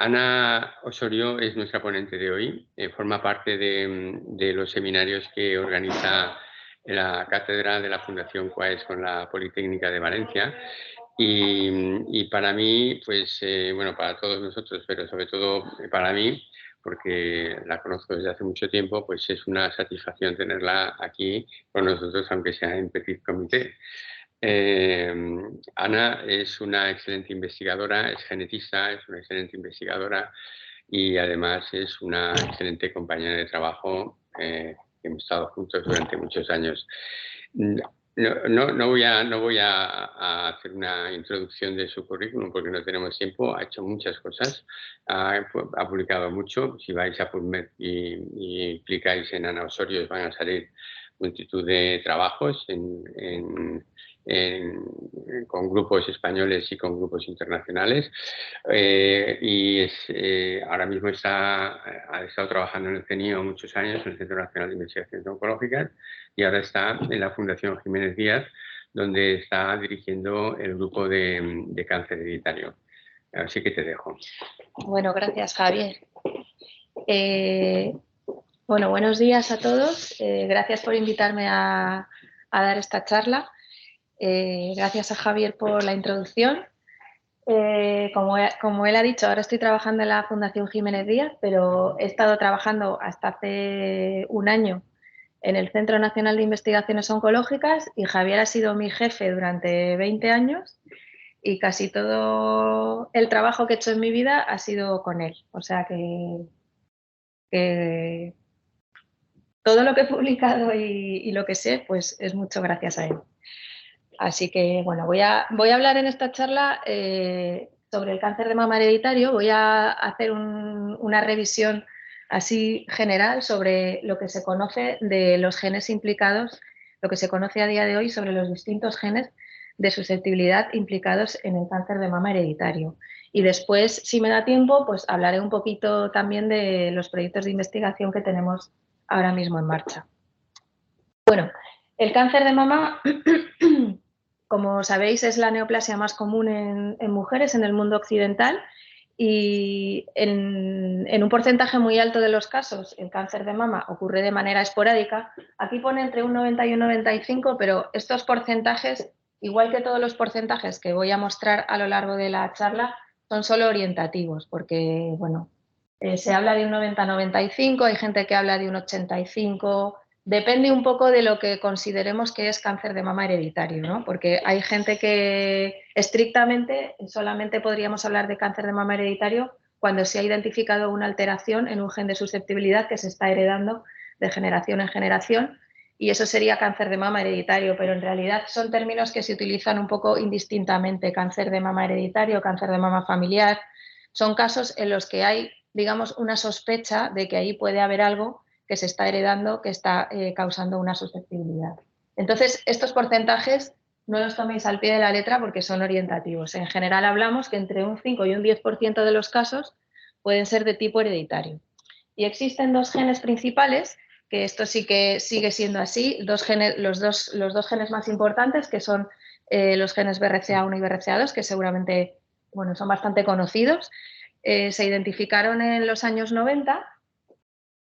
Ana Osorio es nuestra ponente de hoy. Forma parte de los seminarios que organiza la cátedra de la Fundación CUAES con la Politécnica de Valencia. Y para mí, pues, bueno, para todos nosotros, pero sobre todo para mí, porque la conozco desde hace mucho tiempo, pues es una satisfacción tenerla aquí con nosotros, aunque sea en petit comité. Eh, Ana es una excelente investigadora, es genetista, es una excelente investigadora y además es una excelente compañera de trabajo que hemos estado juntos durante muchos años. No voy a hacer una introducción de su currículum porque no tenemos tiempo. Ha hecho muchas cosas, ha publicado mucho. Si vais a PubMed y clicáis en Ana Osorio, os van a salir multitud de trabajos con grupos españoles y con grupos internacionales. Ahora mismo ha estado trabajando en el CENIO muchos años, en el Centro Nacional de Investigaciones Oncológicas, y ahora está en la Fundación Jiménez Díaz, donde está dirigiendo el grupo de cáncer hereditario. Así que te dejo. Bueno, gracias, Javier. Bueno, buenos días a todos. Gracias por invitarme a dar esta charla. Gracias a Javier por la introducción. Como él ha dicho, ahora estoy trabajando en la Fundación Jiménez Díaz, pero he estado trabajando hasta hace un año en el Centro Nacional de Investigaciones Oncológicas y Javier ha sido mi jefe durante 20 años y casi todo el trabajo que he hecho en mi vida ha sido con él. O sea que todo lo que he publicado y lo que sé, pues es mucho gracias a él. Así que, bueno, voy a hablar en esta charla sobre el cáncer de mama hereditario. Voy a hacer una revisión así general sobre lo que se conoce de los genes implicados, lo que se conoce a día de hoy sobre los distintos genes de susceptibilidad implicados en el cáncer de mama hereditario. Y después, si me da tiempo, pues hablaré un poquito también de los proyectos de investigación que tenemos ahora mismo en marcha. Bueno, el cáncer de mama, como sabéis, es la neoplasia más común en mujeres en el mundo occidental y en un porcentaje muy alto de los casos el cáncer de mama ocurre de manera esporádica. Aquí pone entre un 90 y un 95, pero estos porcentajes, igual que todos los porcentajes que voy a mostrar a lo largo de la charla, son solo orientativos, porque, bueno, se habla de un 90-95, hay gente que habla de un 85, depende un poco de lo que consideremos que es cáncer de mama hereditario, ¿no? Porque hay gente que estrictamente solamente podríamos hablar de cáncer de mama hereditario cuando se ha identificado una alteración en un gen de susceptibilidad que se está heredando de generación en generación y eso sería cáncer de mama hereditario, pero en realidad son términos que se utilizan un poco indistintamente, cáncer de mama hereditario, cáncer de mama familiar. Son casos en los que hay, digamos, una sospecha de que ahí puede haber algo que se está heredando, que está causando una susceptibilidad. Entonces, estos porcentajes no los toméis al pie de la letra porque son orientativos. En general hablamos que entre un 5 y un 10% de los casos pueden ser de tipo hereditario. Y existen dos genes principales, que esto sí que sigue siendo así, los dos genes más importantes, que son los genes BRCA1 y BRCA2, que seguramente, bueno, son bastante conocidos. Se identificaron en los años 90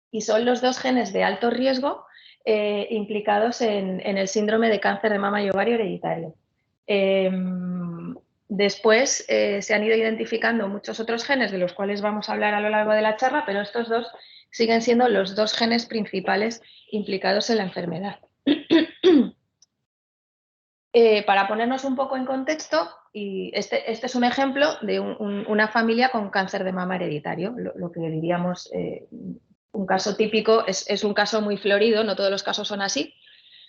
y son los dos genes de alto riesgo implicados en el síndrome de cáncer de mama y ovario hereditario. Después se han ido identificando muchos otros genes de los cuales vamos a hablar a lo largo de la charla, pero estos dos siguen siendo los dos genes principales implicados en la enfermedad. Para ponernos un poco en contexto, y este es un ejemplo de una familia con cáncer de mama hereditario, lo que diríamos un caso típico, es un caso muy florido, no todos los casos son así,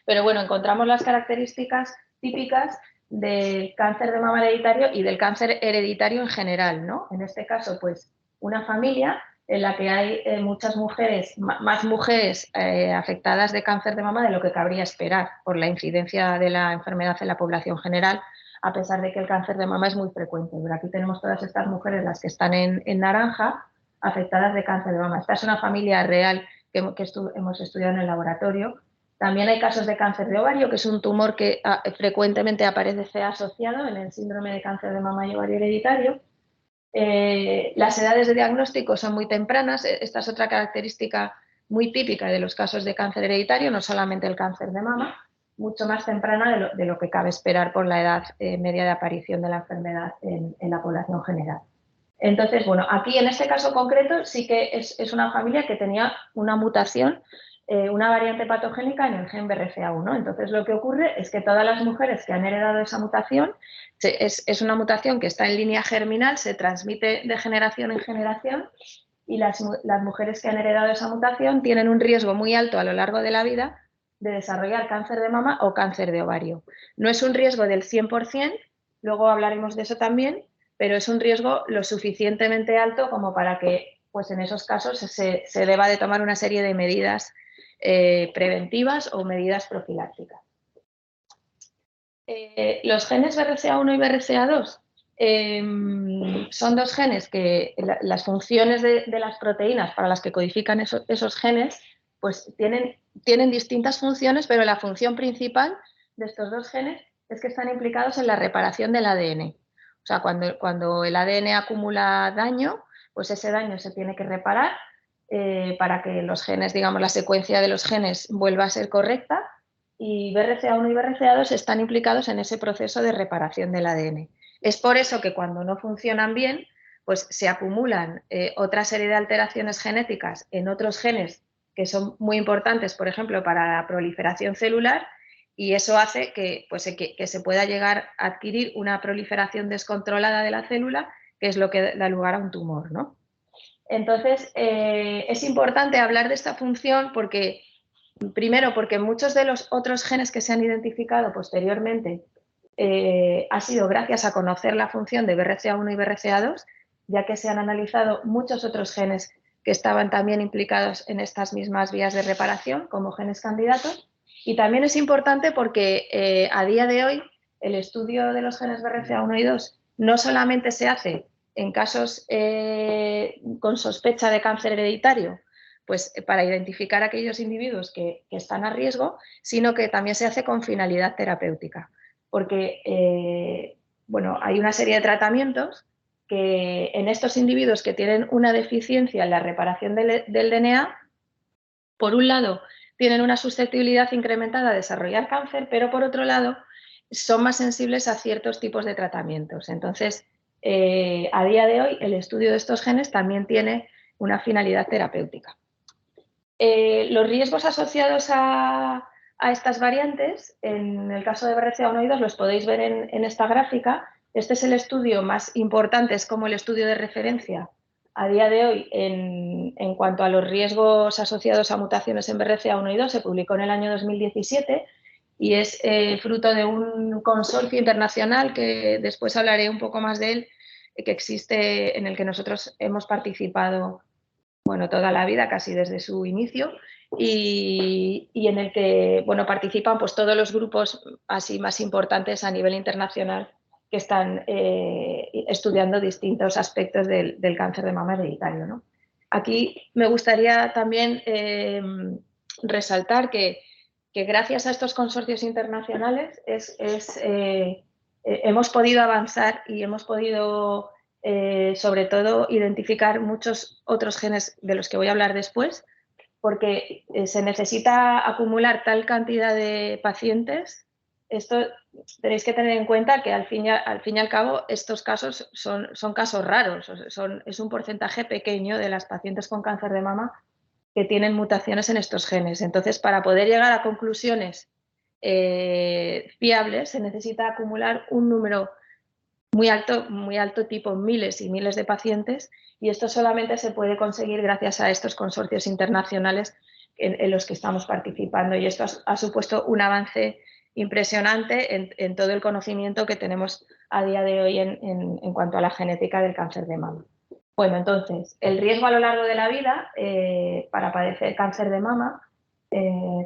pero bueno, encontramos las características típicas del cáncer de mama hereditario y del cáncer hereditario en general, ¿no? En este caso, pues, una familia en la que hay muchas mujeres, más mujeres afectadas de cáncer de mama de lo que cabría esperar por la incidencia de la enfermedad en la población general, a pesar de que el cáncer de mama es muy frecuente. Pero aquí tenemos todas estas mujeres, las que están en naranja, afectadas de cáncer de mama. Esta es una familia real que hemos estudiado en el laboratorio. También hay casos de cáncer de ovario, que es un tumor que frecuentemente aparece asociado en el síndrome de cáncer de mama y ovario hereditario. Las edades de diagnóstico son muy tempranas. Esta es otra característica muy típica de los casos de cáncer hereditario, no solamente el cáncer de mama, mucho más temprana de lo que cabe esperar por la edad media de aparición de la enfermedad en la población general. Entonces, bueno, aquí en este caso concreto sí que es una familia que tenía una mutación, una variante patogénica en el gen BRCA1. Entonces, lo que ocurre es que todas las mujeres que han heredado esa mutación, es una mutación que está en línea germinal, se transmite de generación en generación, y las mujeres que han heredado esa mutación tienen un riesgo muy alto a lo largo de la vida de desarrollar cáncer de mama o cáncer de ovario. No es un riesgo del 100%, luego hablaremos de eso también, pero es un riesgo lo suficientemente alto como para que, pues en esos casos se deba de tomar una serie de medidas preventivas o medidas profilácticas. Los genes BRCA1 y BRCA2 son dos genes que las funciones de las proteínas para las que codifican esos genes pues tienen distintas funciones, pero la función principal de estos dos genes es que están implicados en la reparación del ADN. O sea, cuando el ADN acumula daño, pues ese daño se tiene que reparar para que los genes, digamos, la secuencia de los genes vuelva a ser correcta, y BRCA1 y BRCA2 están implicados en ese proceso de reparación del ADN. Es por eso que cuando no funcionan bien, pues se acumulan otra serie de alteraciones genéticas en otros genes que son muy importantes, por ejemplo, para la proliferación celular, y eso hace que, pues, que se pueda llegar a adquirir una proliferación descontrolada de la célula, que es lo que da lugar a un tumor, ¿no? Entonces, es importante hablar de esta función porque, primero, porque muchos de los otros genes que se han identificado posteriormente ha sido gracias a conocer la función de BRCA1 y BRCA2, ya que se han analizado muchos otros genes que estaban también implicados en estas mismas vías de reparación como genes candidatos. Y también es importante porque a día de hoy el estudio de los genes BRCA1 y 2 no solamente se hace en casos con sospecha de cáncer hereditario, pues para identificar a aquellos individuos que están a riesgo, sino que también se hace con finalidad terapéutica. Porque bueno, hay una serie de tratamientos que en estos individuos que tienen una deficiencia en la reparación del DNA, por un lado, tienen una susceptibilidad incrementada a desarrollar cáncer, pero por otro lado, son más sensibles a ciertos tipos de tratamientos. Entonces, a día de hoy, el estudio de estos genes también tiene una finalidad terapéutica. Los riesgos asociados a estas variantes, en el caso de BRCA1 y 2, los podéis ver en esta gráfica. Este es el estudio más importante, es como el estudio de referencia a día de hoy en cuanto a los riesgos asociados a mutaciones en BRCA1 y 2. Se publicó en el año 2017 y es fruto de un consorcio internacional que después hablaré un poco más de él, que existe, en el que nosotros hemos participado, bueno, toda la vida, casi desde su inicio, y en el que, bueno, participan pues todos los grupos así más importantes a nivel internacional que están estudiando distintos aspectos del cáncer de mama hereditario, ¿no? Aquí me gustaría también resaltar que gracias a estos consorcios internacionales hemos podido avanzar y hemos podido sobre todo identificar muchos otros genes de los que voy a hablar después, porque se necesita acumular tal cantidad de pacientes. Esto tenéis que tener en cuenta que al fin y al cabo estos casos son casos raros, es un porcentaje pequeño de las pacientes con cáncer de mama que tienen mutaciones en estos genes. Entonces, para poder llegar a conclusiones fiables se necesita acumular un número muy alto, tipo miles y miles de pacientes, y esto solamente se puede conseguir gracias a estos consorcios internacionales en los que estamos participando, y esto ha supuesto un avance impresionante en todo el conocimiento que tenemos a día de hoy en cuanto a la genética del cáncer de mama. Bueno, entonces, el riesgo a lo largo de la vida para padecer cáncer de mama,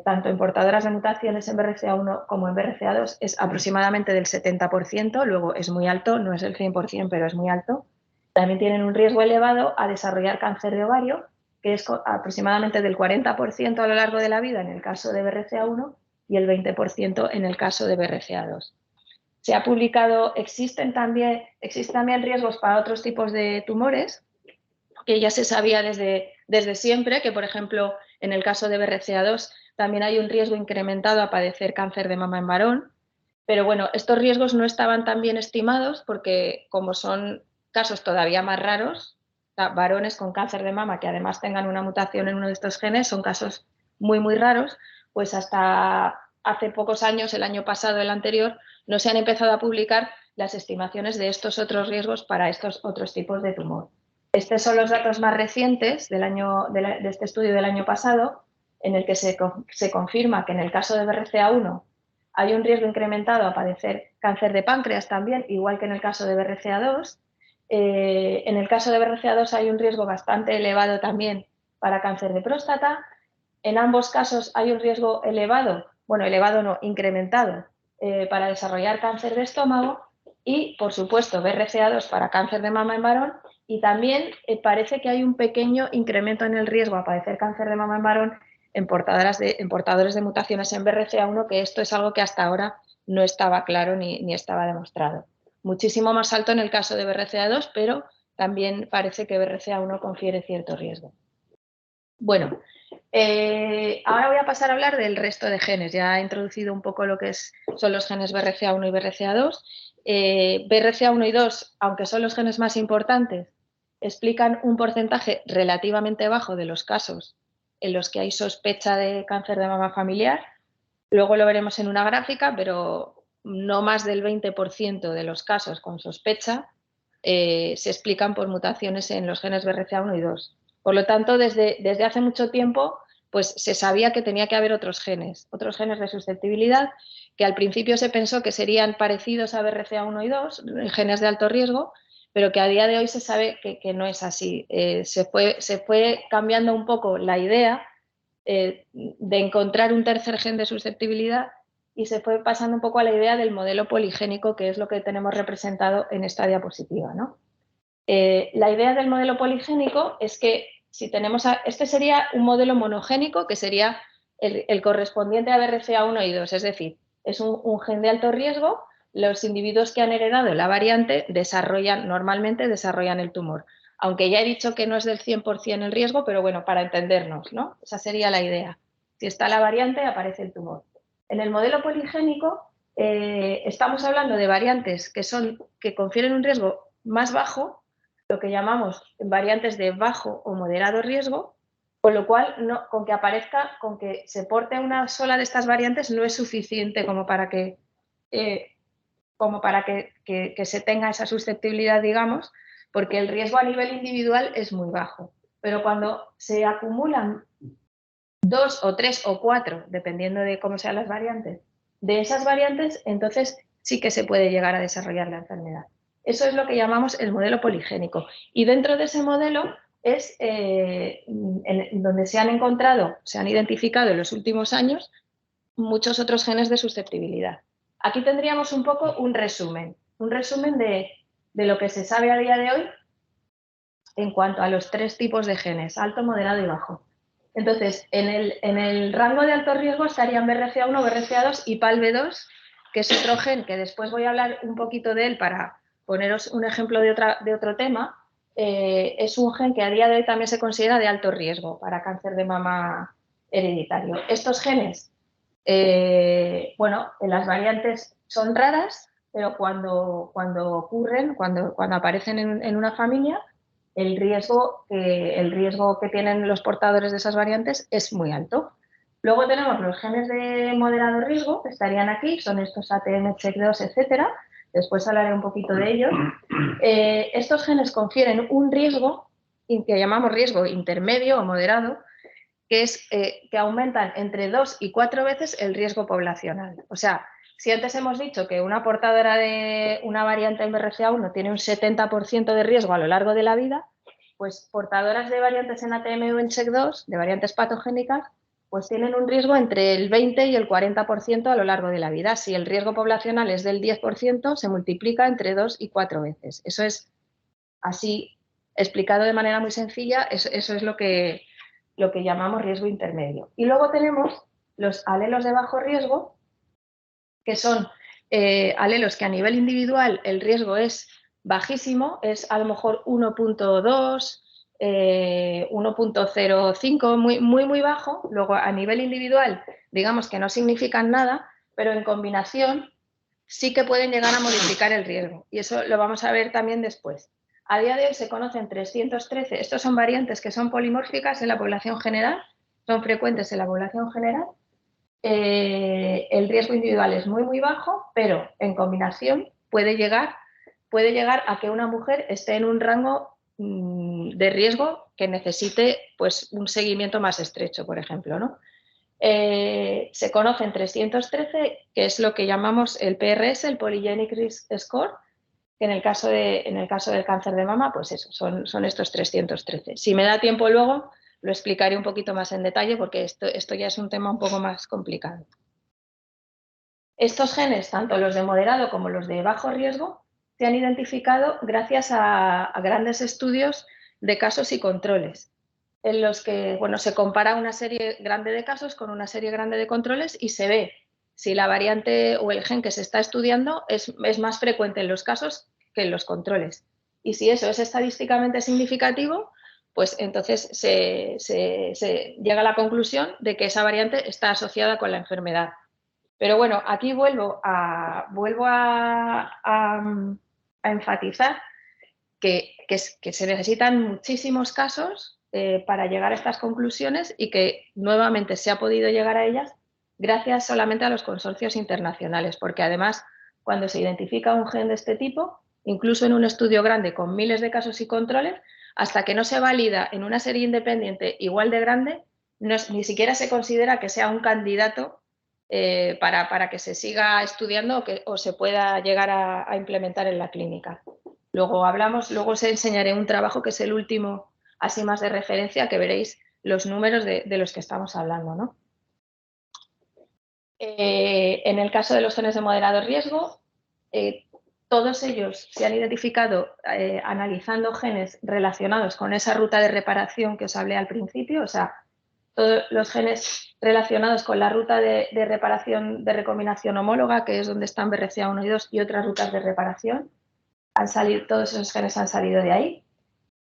tanto en portadoras de mutaciones en BRCA1 como en BRCA2, es aproximadamente del 70%, luego es muy alto, no es el 100%, pero es muy alto. También tienen un riesgo elevado a desarrollar cáncer de ovario, que es aproximadamente del 40% a lo largo de la vida en el caso de BRCA1 y el 20% en el caso de BRCA2. Se ha publicado, existen también riesgos para otros tipos de tumores, que ya se sabía desde siempre, que por ejemplo en el caso de BRCA2 también hay un riesgo incrementado a padecer cáncer de mama en varón, pero bueno, estos riesgos no estaban tan bien estimados porque como son casos todavía más raros, varones con cáncer de mama que además tengan una mutación en uno de estos genes son casos muy, muy raros, pues hasta hace pocos años, el año pasado, el anterior, no se han empezado a publicar las estimaciones de estos otros riesgos para estos otros tipos de tumor. Estos son los datos más recientes de este estudio del año pasado, en el que se confirma que en el caso de BRCA1 hay un riesgo incrementado a padecer cáncer de páncreas también, igual que en el caso de BRCA2. En el caso de BRCA2 hay un riesgo bastante elevado también para cáncer de próstata. En ambos casos hay un riesgo elevado, bueno, elevado no, incrementado, para desarrollar cáncer de estómago y, por supuesto, BRCA2 para cáncer de mama en varón. Y también parece que hay un pequeño incremento en el riesgo a padecer cáncer de mama en varón en portadores de mutaciones en BRCA1, que esto es algo que hasta ahora no estaba claro ni estaba demostrado. Muchísimo más alto en el caso de BRCA2, pero también parece que BRCA1 confiere cierto riesgo. Bueno, ahora voy a pasar a hablar del resto de genes. Ya he introducido un poco lo que son los genes BRCA1 y BRCA2. BRCA1 y 2, aunque son los genes más importantes, explican un porcentaje relativamente bajo de los casos en los que hay sospecha de cáncer de mama familiar. Luego lo veremos en una gráfica, pero no más del 20% de los casos con sospecha se explican por mutaciones en los genes BRCA1 y 2. Por lo tanto, desde hace mucho tiempo pues, se sabía que tenía que haber otros genes de susceptibilidad, que al principio se pensó que serían parecidos a BRCA1 y 2, genes de alto riesgo, pero que a día de hoy se sabe que no es así. Se fue cambiando un poco la idea de encontrar un tercer gen de susceptibilidad y se fue pasando un poco a la idea del modelo poligénico, que es lo que tenemos representado en esta diapositiva, ¿no? La idea del modelo poligénico es que si tenemos, este sería un modelo monogénico, que sería el correspondiente a BRCA1 y 2, es decir, es un gen de alto riesgo. Los individuos que han heredado la variante normalmente desarrollan el tumor. Aunque ya he dicho que no es del 100% el riesgo, pero bueno, para entendernos, ¿no? Esa sería la idea. Si está la variante, aparece el tumor. En el modelo poligénico estamos hablando de variantes que confieren un riesgo más bajo, lo que llamamos variantes de bajo o moderado riesgo, con lo cual con que se porte una sola de estas variantes no es suficiente como para que se tenga esa susceptibilidad, digamos, porque el riesgo a nivel individual es muy bajo. Pero cuando se acumulan 2 o 3 o 4, dependiendo de cómo sean las variantes, de esas variantes, entonces sí que se puede llegar a desarrollar la enfermedad. Eso es lo que llamamos el modelo poligénico. Y dentro de ese modelo es donde se han identificado en los últimos años muchos otros genes de susceptibilidad. Aquí tendríamos un poco un resumen de lo que se sabe a día de hoy en cuanto a los 3 tipos de genes, alto, moderado y bajo. Entonces, en el rango de alto riesgo estarían BRCA1, BRCA2 y PALB2, que es otro gen que después voy a hablar un poquito de él para poneros un ejemplo de otro tema. Es un gen que a día de hoy también se considera de alto riesgo para cáncer de mama hereditario. Estos genes, las variantes son raras, pero cuando ocurren, cuando aparecen en una familia, el riesgo que tienen los portadores de esas variantes es muy alto. Luego tenemos los genes de moderado riesgo, que estarían aquí, son estos ATM, CHEK2, etcétera. Después hablaré un poquito de ellos. Estos genes confieren un riesgo que llamamos riesgo intermedio o moderado, que es que aumentan entre 2 y 4 veces el riesgo poblacional. O sea, si antes hemos dicho que una portadora de una variante en BRCA1 tiene un 70% de riesgo a lo largo de la vida, pues portadoras de variantes en ATM o en CHEK2, de variantes patogénicas, pues tienen un riesgo entre el 20 y el 40% a lo largo de la vida. Si el riesgo poblacional es del 10%, se multiplica entre 2 y 4 veces. Eso es así, explicado de manera muy sencilla, eso es lo que llamamos riesgo intermedio. Y luego tenemos los alelos de bajo riesgo, que son alelos que a nivel individual el riesgo es bajísimo, es a lo mejor 1.2, 1.05, muy bajo. Luego a nivel individual, digamos que no significan nada, pero en combinación sí que pueden llegar a modificar el riesgo. Y eso lo vamos a ver también después. A día de hoy se conocen 313, estos son variantes que son polimórficas en la población general, son frecuentes en la población general. El riesgo individual es muy bajo, pero en combinación puede llegar a que una mujer esté en un rango de riesgo que necesite pues, un seguimiento más estrecho, por ejemplo, ¿no? Se conocen 313, que es lo que llamamos el PRS, el Polygenic Risk Score, que en el caso del cáncer de mama, pues eso, son estos 313. Si me da tiempo luego, lo explicaré un poquito más en detalle porque esto ya es un tema un poco más complicado. Estos genes, tanto los de moderado como los de bajo riesgo, se han identificado gracias a grandes estudios de casos y controles, en los que se compara una serie grande de casos con una serie grande de controles y se ve si la variante o el gen que se está estudiando es más frecuente en los casos que en los controles. Y si eso es estadísticamente significativo, pues entonces se llega a la conclusión de que esa variante está asociada con la enfermedad. Pero bueno, aquí vuelvo a enfatizar que se necesitan muchísimos casos para llegar a estas conclusiones y que nuevamente se ha podido llegar a ellas gracias solamente a los consorcios internacionales, porque además cuando se identifica un gen de este tipo, incluso en un estudio grande con miles de casos y controles, hasta que no se valida en una serie independiente igual de grande, ni siquiera se considera que sea un candidato para que se siga estudiando o se pueda llegar a implementar en la clínica. Luego os enseñaré un trabajo que es el último, así más de referencia, que veréis los números de los que estamos hablando, ¿no? En el caso de los genes de moderado riesgo, todos ellos se han identificado analizando genes relacionados con esa ruta de reparación que os hablé al principio, o sea, todos los genes relacionados con la ruta de reparación de recombinación homóloga, que es donde están BRCA1 y 2 y otras rutas de reparación, todos esos genes han salido de ahí.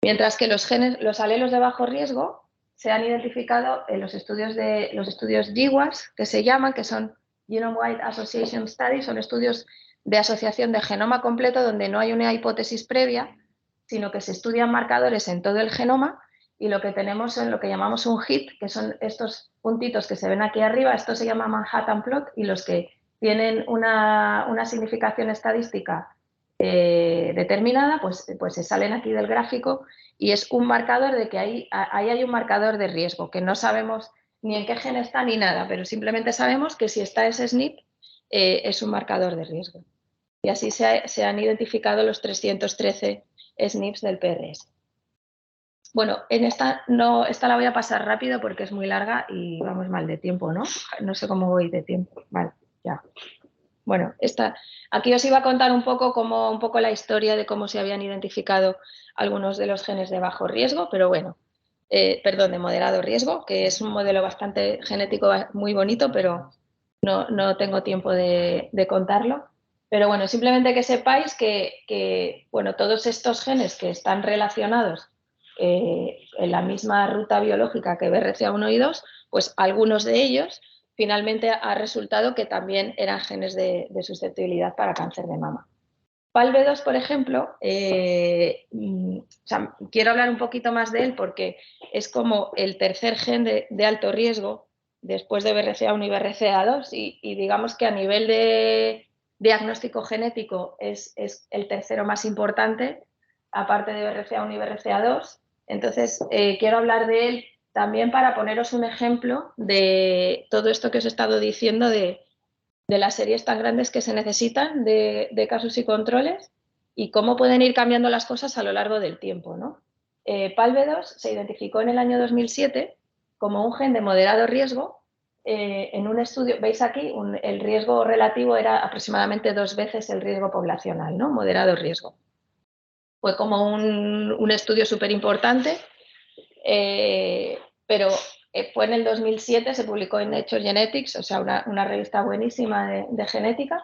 Mientras que los alelos de bajo riesgo se han identificado en los estudios GWAS, que se llaman, que son Genome-Wide Association Studies, son estudios de asociación de genoma completo donde no hay una hipótesis previa, sino que se estudian marcadores en todo el genoma y lo que tenemos es lo que llamamos un hit, que son estos puntitos que se ven aquí arriba, esto se llama Manhattan Plot y los que tienen una significación estadística determinada, pues se salen aquí del gráfico y es un marcador de que ahí hay un marcador de riesgo, que no sabemos ni en qué gen está ni nada, pero simplemente sabemos que si está ese SNP es un marcador de riesgo. Y así se han identificado los 313 SNPs del PRS. Bueno, esta la voy a pasar rápido porque es muy larga y vamos mal de tiempo, ¿no? No sé cómo voy de tiempo. Vale, ya. Bueno, aquí os iba a contar un poco la historia de cómo se habían identificado algunos de los genes de bajo riesgo, pero bueno, de moderado riesgo, que es un modelo bastante genético muy bonito, pero no tengo tiempo de contarlo. Pero bueno, simplemente que sepáis que todos estos genes que están relacionados en la misma ruta biológica que BRCA1 y 2, pues algunos de ellos finalmente ha resultado que también eran genes de susceptibilidad para cáncer de mama. PALB2, por ejemplo, quiero hablar un poquito más de él porque es como el tercer gen de alto riesgo después de BRCA1 y BRCA2 y digamos que a nivel de diagnóstico genético es el tercero más importante, aparte de BRCA1 y BRCA2. Entonces, quiero hablar de él también para poneros un ejemplo de todo esto que os he estado diciendo de las series tan grandes que se necesitan de casos y controles y cómo pueden ir cambiando las cosas a lo largo del tiempo, ¿no? PALB2 se identificó en el año 2007 como un gen de moderado riesgo. En un estudio, veis aquí, el riesgo relativo era aproximadamente 2 veces el riesgo poblacional, ¿no? Moderado riesgo. Fue como un estudio súper importante, pero fue en el 2007, se publicó en Nature Genetics, o sea, una revista buenísima de genética,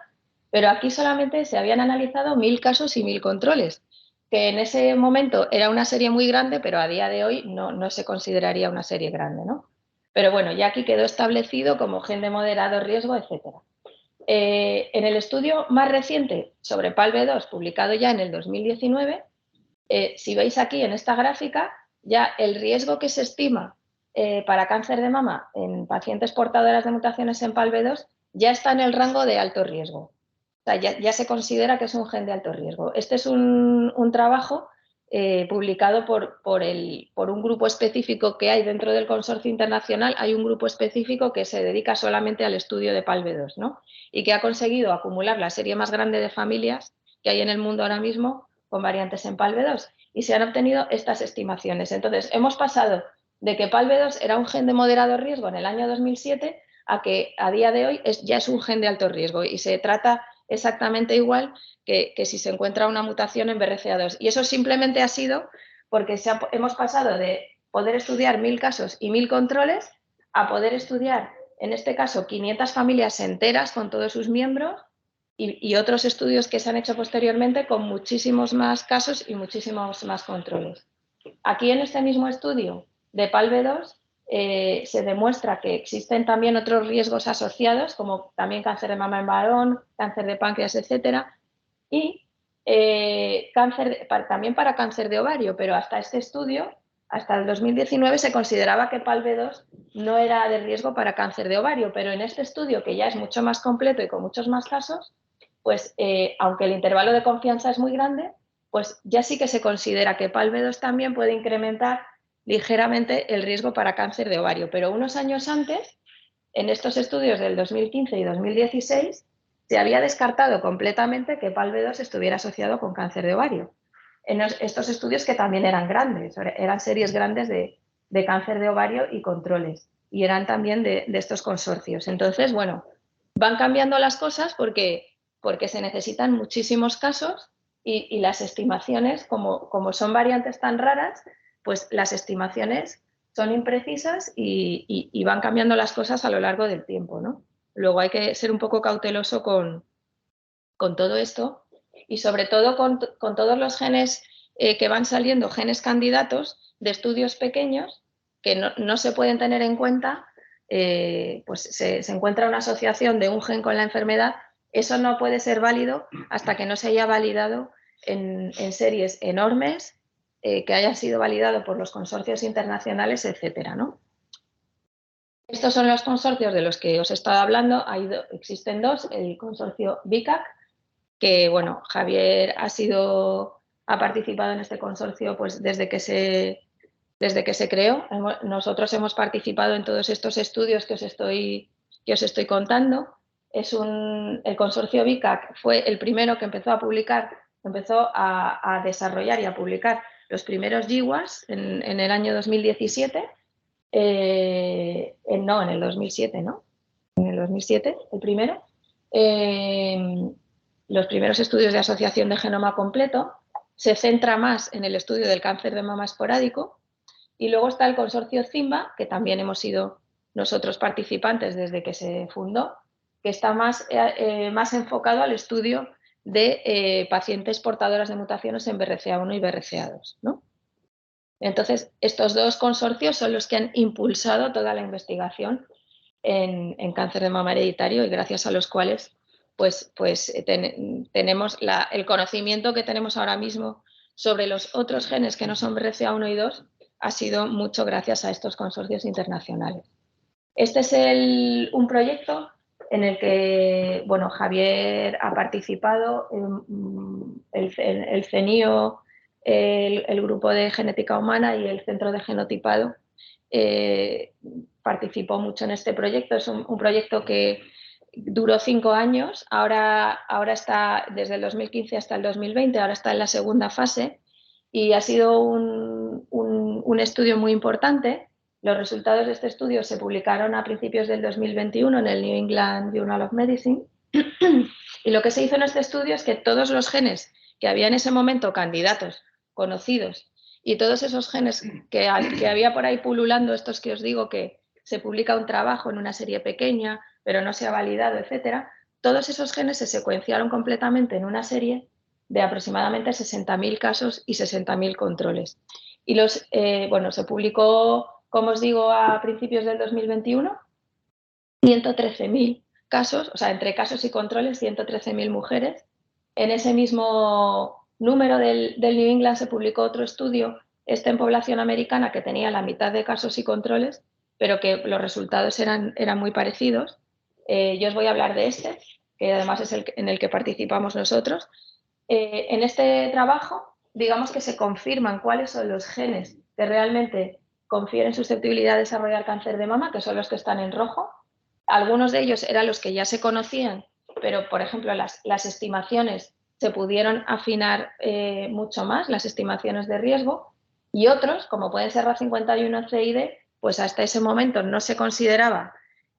Pero aquí solamente se habían analizado 1000 casos y 1000 controles, que en ese momento era una serie muy grande, pero a día de hoy no se consideraría una serie grande, ¿no? Pero bueno, ya aquí quedó establecido como gen de moderado riesgo, etcétera. En el estudio más reciente sobre PALB2, publicado ya en el 2019, si veis aquí en esta gráfica, ya el riesgo que se estima para cáncer de mama en pacientes portadoras de mutaciones en PALB2 ya está en el rango de alto riesgo. O sea, ya se considera que es un gen de alto riesgo. Este es un trabajo publicado por un grupo específico que hay dentro del consorcio internacional. Hay un grupo específico que se dedica solamente al estudio de PALB2, ¿no? Y que ha conseguido acumular la serie más grande de familias que hay en el mundo ahora mismo con variantes en PALB2 y se han obtenido estas estimaciones. Entonces, hemos pasado de que PALB2 era un gen de moderado riesgo en el año 2007 a que a día de hoy ya es un gen de alto riesgo y se trata exactamente igual que si se encuentra una mutación en BRCA2. Y eso simplemente ha sido porque hemos pasado de poder estudiar 1000 casos y 1000 controles a poder estudiar, en este caso, 500 familias enteras con todos sus miembros y otros estudios que se han hecho posteriormente con muchísimos más casos y muchísimos más controles. Aquí en este mismo estudio de PALB2 se demuestra que existen también otros riesgos asociados, como también cáncer de mama en varón, cáncer de páncreas, etcétera, y también para cáncer de ovario, pero hasta este estudio, hasta el 2019, se consideraba que PALB2 no era de riesgo para cáncer de ovario, pero en este estudio, que ya es mucho más completo y con muchos más casos, pues aunque el intervalo de confianza es muy grande, pues ya sí que se considera que PALB2 también puede incrementar ligeramente el riesgo para cáncer de ovario. Pero unos años antes, en estos estudios del 2015 y 2016, se había descartado completamente que PALB2 estuviera asociado con cáncer de ovario. En estos estudios que también eran grandes, eran series grandes de cáncer de ovario y controles, y eran también de estos consorcios. Entonces, bueno, van cambiando las cosas porque se necesitan muchísimos casos y las estimaciones, como son variantes tan raras, pues las estimaciones son imprecisas y van cambiando las cosas a lo largo del tiempo, ¿no? Luego hay que ser un poco cauteloso con todo esto y sobre todo con todos los genes que van saliendo, genes candidatos de estudios pequeños que no se pueden tener en cuenta, pues se encuentra una asociación de un gen con la enfermedad. Eso no puede ser válido hasta que no se haya validado en series enormes, que haya sido validado por los consorcios internacionales, etcétera, ¿no? Estos son los consorcios de los que os he estado hablando. Existen dos, el consorcio BICAC, que bueno, Javier ha participado en este consorcio pues desde que se creó. Nosotros hemos participado en todos estos estudios que os estoy contando. El consorcio BICAC fue el primero que empezó a desarrollar y a publicar los primeros GWAS en el año 2017. No, en el 2007, ¿no? En el 2007, el primero. Los primeros estudios de asociación de genoma completo. Se centra más en el estudio del cáncer de mama esporádico. Y luego está el consorcio CIMBA, que también hemos sido nosotros participantes desde que se fundó, que está más enfocado al estudio de pacientes portadoras de mutaciones en BRCA1 y BRCA2, ¿no? Entonces, estos dos consorcios son los que han impulsado toda la investigación en cáncer de mama hereditario y gracias a los cuales pues tenemos el conocimiento que tenemos ahora mismo sobre los otros genes que no son BRCA1 y 2 ha sido mucho gracias a estos consorcios internacionales. Este es un proyecto en el que bueno, Javier ha participado, el CENIO, el grupo de genética humana y el centro de genotipado participó mucho en este proyecto. Es un proyecto que duró 5 años, ahora está desde el 2015 hasta el 2020, ahora está en la segunda fase y ha sido un estudio muy importante. Los resultados de este estudio se publicaron a principios del 2021 en el New England Journal of Medicine y lo que se hizo en este estudio es que todos los genes que había en ese momento candidatos, conocidos, y todos esos genes que había por ahí pululando, estos que os digo que se publica un trabajo en una serie pequeña, pero no se ha validado, etcétera, todos esos genes se secuenciaron completamente en una serie de aproximadamente 60.000 casos y 60.000 controles. Y se publicó, como os digo, a principios del 2021, 113.000 casos, o sea, entre casos y controles, 113.000 mujeres. En ese mismo número del New England se publicó otro estudio, en población americana, que tenía la mitad de casos y controles, pero que los resultados eran muy parecidos. Yo os voy a hablar de este, que además es en el que participamos nosotros. En este trabajo, digamos que se confirman cuáles son los genes que realmente confieren susceptibilidad a desarrollar cáncer de mama, que son los que están en rojo. Algunos de ellos eran los que ya se conocían, pero, por ejemplo, las estimaciones se pudieron afinar mucho más, las estimaciones de riesgo, y otros, como pueden ser RAS51C y D, pues hasta ese momento no se consideraba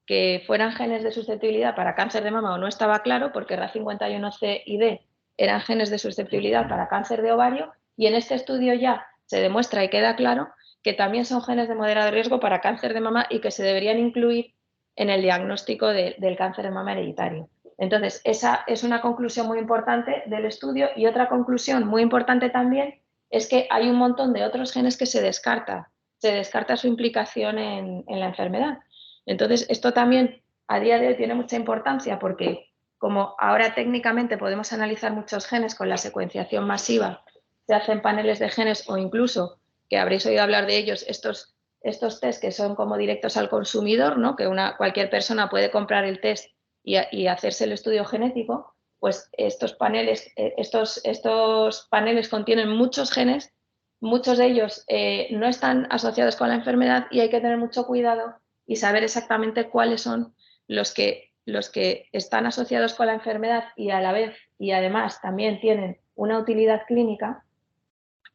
que fueran genes de susceptibilidad para cáncer de mama, o no estaba claro, porque RAS51C y D eran genes de susceptibilidad para cáncer de ovario, y en este estudio ya se demuestra y queda claro que también son genes de moderado riesgo para cáncer de mama y que se deberían incluir en el diagnóstico del cáncer de mama hereditario. Entonces, esa es una conclusión muy importante del estudio, y otra conclusión muy importante también es que hay un montón de otros genes que se descarta su implicación en la enfermedad. Entonces, esto también a día de hoy tiene mucha importancia, porque como ahora técnicamente podemos analizar muchos genes con la secuenciación masiva, se hacen paneles de genes, o incluso, que habréis oído hablar de ellos, estos test que son como directos al consumidor, ¿no? Que cualquier persona puede comprar el test y hacerse el estudio genético. Pues estos paneles contienen muchos genes, muchos de ellos no están asociados con la enfermedad, y hay que tener mucho cuidado y saber exactamente cuáles son los que están asociados con la enfermedad y a la vez y además también tienen una utilidad clínica,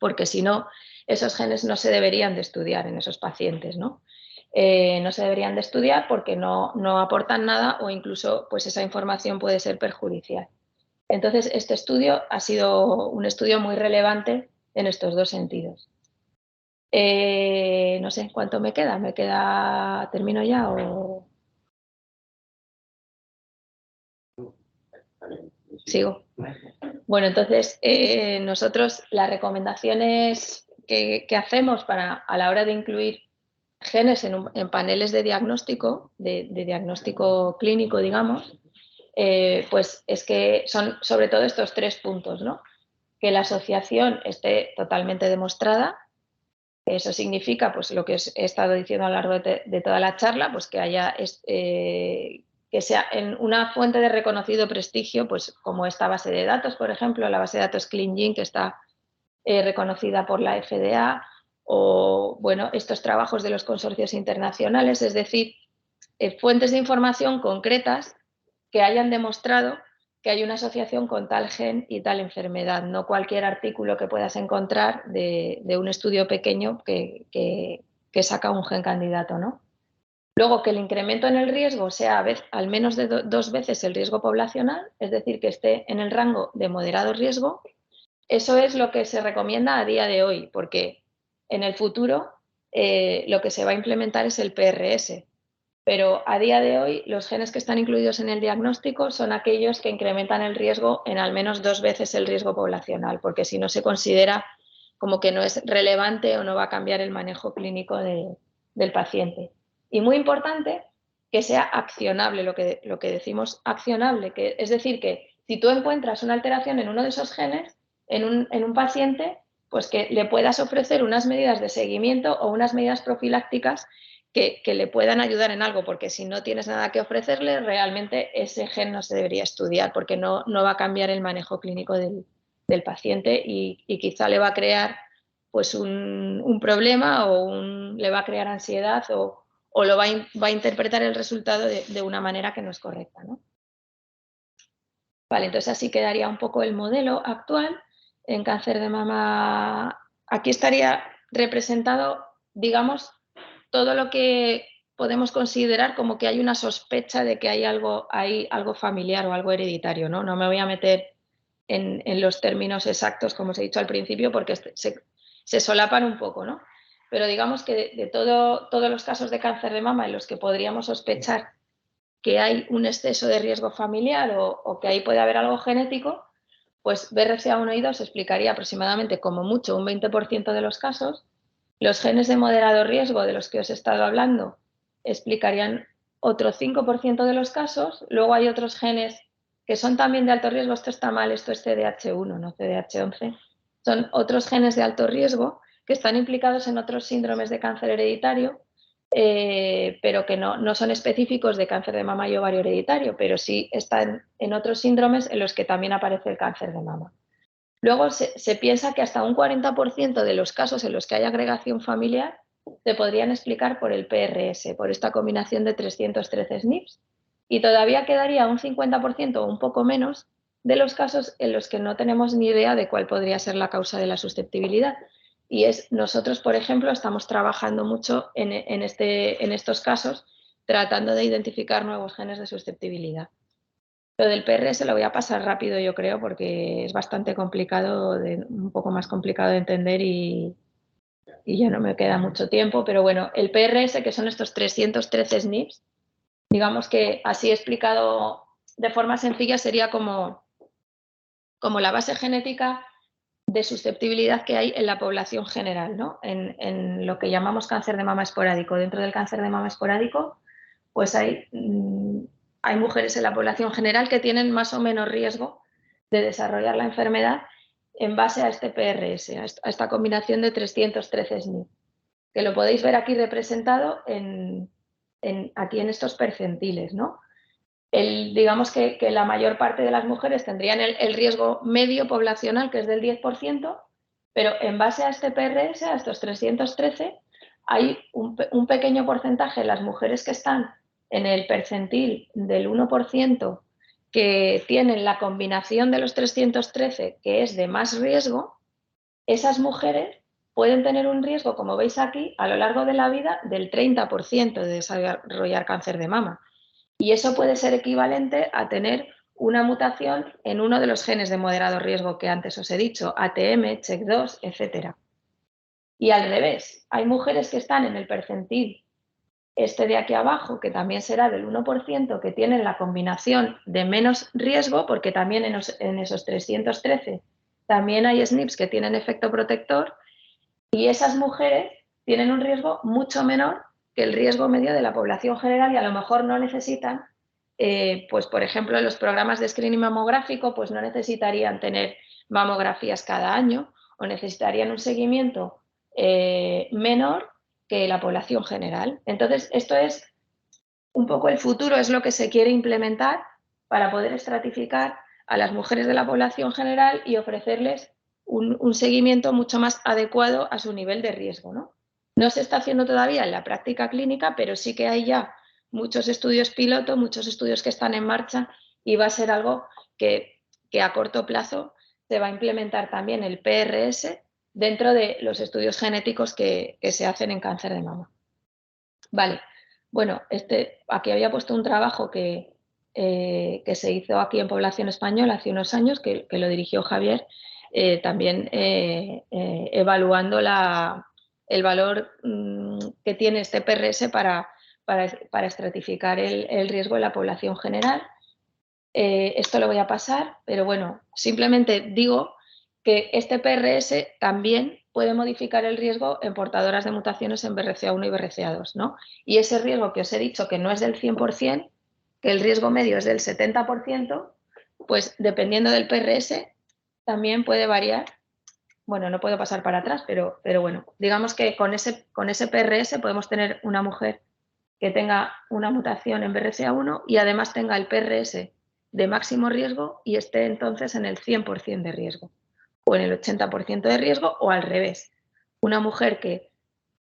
porque si no, esos genes no se deberían de estudiar en esos pacientes, ¿no? No se deberían de estudiar porque no aportan nada, o incluso pues esa información puede ser perjudicial. Entonces, este estudio ha sido un estudio muy relevante en estos dos sentidos. No sé cuánto me queda. ¿Termino ya o...? Sigo. Bueno, entonces nosotros las recomendaciones que hacemos a la hora de incluir genes en paneles de diagnóstico, de diagnóstico clínico, digamos, pues es que son sobre todo estos 3 puntos, ¿no? Que la asociación esté totalmente demostrada. Eso significa, pues lo que os he estado diciendo a lo largo de toda la charla, pues que haya que sea en una fuente de reconocido prestigio, pues como esta base de datos, por ejemplo, la base de datos ClinGene, que está reconocida por la FDA, o bueno, estos trabajos de los consorcios internacionales, es decir, fuentes de información concretas que hayan demostrado que hay una asociación con tal gen y tal enfermedad, no cualquier artículo que puedas encontrar de un estudio pequeño que saca un gen candidato, ¿no? Luego, que el incremento en el riesgo sea al menos de 2 veces el riesgo poblacional, es decir, que esté en el rango de moderado riesgo. Eso es lo que se recomienda a día de hoy, porque en el futuro lo que se va a implementar es el PRS, pero a día de hoy los genes que están incluidos en el diagnóstico son aquellos que incrementan el riesgo en al menos 2 veces el riesgo poblacional, porque si no se considera como que no es relevante o no va a cambiar el manejo clínico del paciente. Y muy importante que sea accionable, lo que decimos accionable, que es decir, que si tú encuentras una alteración en uno de esos genes en un paciente, pues que le puedas ofrecer unas medidas de seguimiento o unas medidas profilácticas que le puedan ayudar en algo, porque si no tienes nada que ofrecerle, realmente ese gen no se debería estudiar, porque no va a cambiar el manejo clínico del paciente, y quizá le va a crear pues un problema, o le va a crear ansiedad, o lo va a interpretar el resultado de una manera que no es correcta, ¿no? Vale, entonces así quedaría un poco el modelo actual en cáncer de mama. Aquí estaría representado, digamos, todo lo que podemos considerar como que hay una sospecha de que hay algo familiar o algo hereditario, ¿no? No me voy a meter en los términos exactos, como os he dicho al principio, porque se solapan un poco, ¿no? Pero digamos que de todos los casos de cáncer de mama en los que podríamos sospechar que hay un exceso de riesgo familiar o que ahí puede haber algo genético, pues BRCA1 y 2 explicaría aproximadamente como mucho un 20% de los casos. Los genes de moderado riesgo de los que os he estado hablando explicarían otro 5% de los casos. Luego hay otros genes que son también de alto riesgo. Esto está mal, esto es CDH1, no CDH11. Son otros genes de alto riesgo que están implicados en otros síndromes de cáncer hereditario, pero que no son específicos de cáncer de mama y ovario hereditario, pero sí están en otros síndromes en los que también aparece el cáncer de mama. Luego se piensa que hasta un 40% de los casos en los que hay agregación familiar se podrían explicar por el PRS, por esta combinación de 313 SNPs, y todavía quedaría un 50% o un poco menos de los casos en los que no tenemos ni idea de cuál podría ser la causa de la susceptibilidad. Y nosotros, por ejemplo, estamos trabajando mucho en estos casos, tratando de identificar nuevos genes de susceptibilidad. Lo del PRS lo voy a pasar rápido, yo creo, porque es bastante complicado, un poco más complicado de entender y ya no me queda mucho tiempo. Pero bueno, el PRS, que son estos 313 SNPs, digamos que así explicado de forma sencilla sería como la base genética de susceptibilidad que hay en la población general, ¿no? En lo que llamamos cáncer de mama esporádico. Dentro del cáncer de mama esporádico, pues hay mujeres en la población general que tienen más o menos riesgo de desarrollar la enfermedad en base a este PRS, a esta combinación de 313 SNP, que lo podéis ver aquí representado aquí en estos percentiles, ¿no? Digamos que la mayor parte de las mujeres tendrían el riesgo medio poblacional, que es del 10%, pero en base a este PRS, a estos 313, hay un pequeño porcentaje de las mujeres que están en el percentil del 1% que tienen la combinación de los 313, que es de más riesgo. Esas mujeres pueden tener un riesgo, como veis aquí, a lo largo de la vida del 30% de desarrollar cáncer de mama. Y eso puede ser equivalente a tener una mutación en uno de los genes de moderado riesgo que antes os he dicho, ATM, CHEK2, etc. Y al revés, hay mujeres que están en el percentil de aquí abajo, que también será del 1%, que tienen la combinación de menos riesgo, porque también en esos 313 también hay SNPs que tienen efecto protector, y esas mujeres tienen un riesgo mucho menor que el riesgo medio de la población general y a lo mejor no necesitan, pues por ejemplo, los programas de screening mamográfico, pues no necesitarían tener mamografías cada año o necesitarían un seguimiento menor que la población general. Entonces, esto es un poco el futuro, es lo que se quiere implementar para poder estratificar a las mujeres de la población general y ofrecerles un seguimiento mucho más adecuado a su nivel de riesgo, ¿no? No se está haciendo todavía en la práctica clínica, pero sí que hay ya muchos estudios piloto, muchos estudios que están en marcha y va a ser algo que a corto plazo se va a implementar también el PRS dentro de los estudios genéticos que se hacen en cáncer de mama. Vale, bueno, aquí había puesto un trabajo que se hizo aquí en Población Española hace unos años, que lo dirigió Javier, también evaluando el valor que tiene este PRS para estratificar el riesgo en la población general. Esto lo voy a pasar, pero bueno, simplemente digo que este PRS también puede modificar el riesgo en portadoras de mutaciones en BRCA1 y BRCA2, ¿no? Y ese riesgo que os he dicho que no es del 100%, que el riesgo medio es del 70%, pues dependiendo del PRS también puede variar. Bueno, no puedo pasar para atrás, pero bueno, digamos que con ese PRS podemos tener una mujer que tenga una mutación en BRCA1 y además tenga el PRS de máximo riesgo y esté entonces en el 100% de riesgo o en el 80% de riesgo, o al revés, una mujer que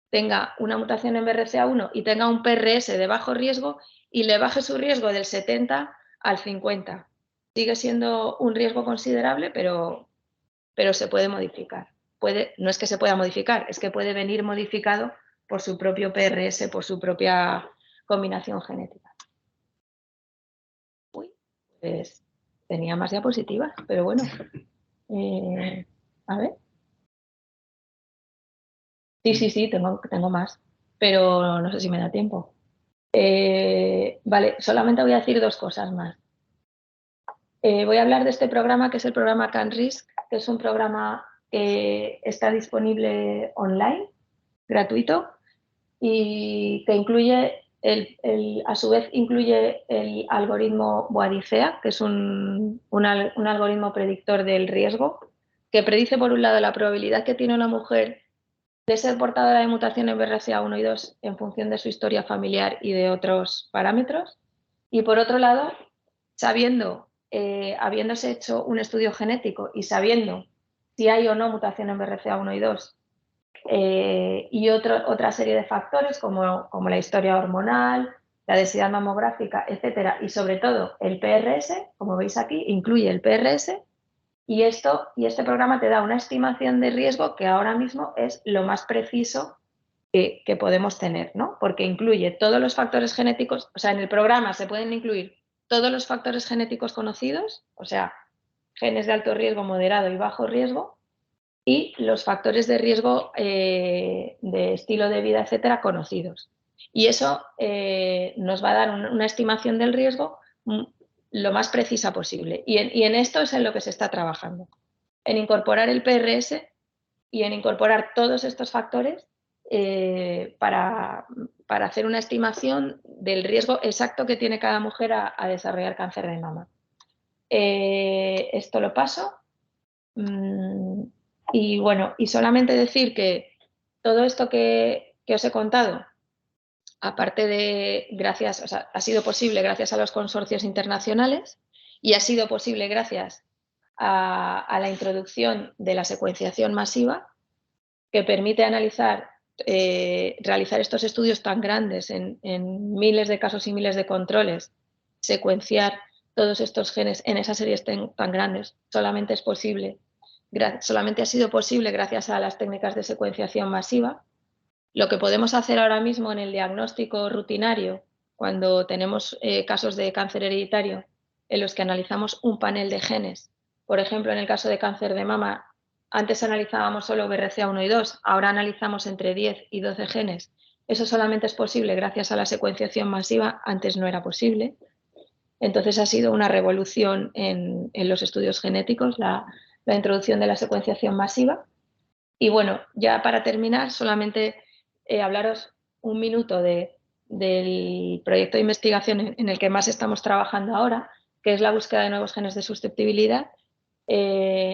tenga una mutación en BRCA1 y tenga un PRS de bajo riesgo y le baje su riesgo del 70 al 50. Sigue siendo un riesgo considerable, pero se puede modificar. No es que se pueda modificar, es que puede venir modificado por su propio PRS, por su propia combinación genética. Uy, pues tenía más diapositivas, pero bueno. A ver. Sí, tengo más, pero no sé si me da tiempo. Vale, solamente voy a decir 2 cosas más. Voy a hablar de este programa, que es el programa CanRisk, que es un programa que está disponible online, gratuito, y que incluye, a su vez, incluye el algoritmo Boadicea, que es un algoritmo predictor del riesgo, que predice, por un lado, la probabilidad que tiene una mujer de ser portadora de mutaciones BRCA1 y 2 en función de su historia familiar y de otros parámetros. Y por otro lado, habiéndose hecho un estudio genético y sabiendo si hay o no mutación en BRCA1 y 2 y otra serie de factores como la historia hormonal, la densidad mamográfica, etcétera, y sobre todo el PRS, como veis aquí, incluye el PRS, y este programa te da una estimación de riesgo que ahora mismo es lo más preciso que podemos tener, ¿no? Porque incluye todos los factores genéticos, o sea, en el programa se pueden incluir todos los factores genéticos conocidos, o sea, genes de alto riesgo, moderado y bajo riesgo, y los factores de riesgo de estilo de vida, etcétera, conocidos. Y eso nos va a dar una estimación del riesgo lo más precisa posible. Y en esto es en lo que se está trabajando, en incorporar el PRS y en incorporar todos estos factores para hacer una estimación del riesgo exacto que tiene cada mujer a desarrollar cáncer de mama. Esto lo paso. Y bueno, y solamente decir que todo esto que os he contado, aparte de gracias, o sea, ha sido posible gracias a los consorcios internacionales y ha sido posible gracias a la introducción de la secuenciación masiva, que permite analizar, realizar estos estudios tan grandes en miles de casos y miles de controles, secuenciar todos estos genes en esas series tan grandes, solamente ha sido posible gracias a las técnicas de secuenciación masiva. Lo que podemos hacer ahora mismo en el diagnóstico rutinario, cuando tenemos casos de cáncer hereditario en los que analizamos un panel de genes, por ejemplo, en el caso de cáncer de mama, antes analizábamos solo BRCA1 y 2, ahora analizamos entre 10 y 12 genes. Eso solamente es posible gracias a la secuenciación masiva, antes no era posible. Entonces ha sido una revolución en los estudios genéticos, la introducción de la secuenciación masiva. Y bueno, ya para terminar, solamente hablaros un minuto del proyecto de investigación en el que más estamos trabajando ahora, que es la búsqueda de nuevos genes de susceptibilidad.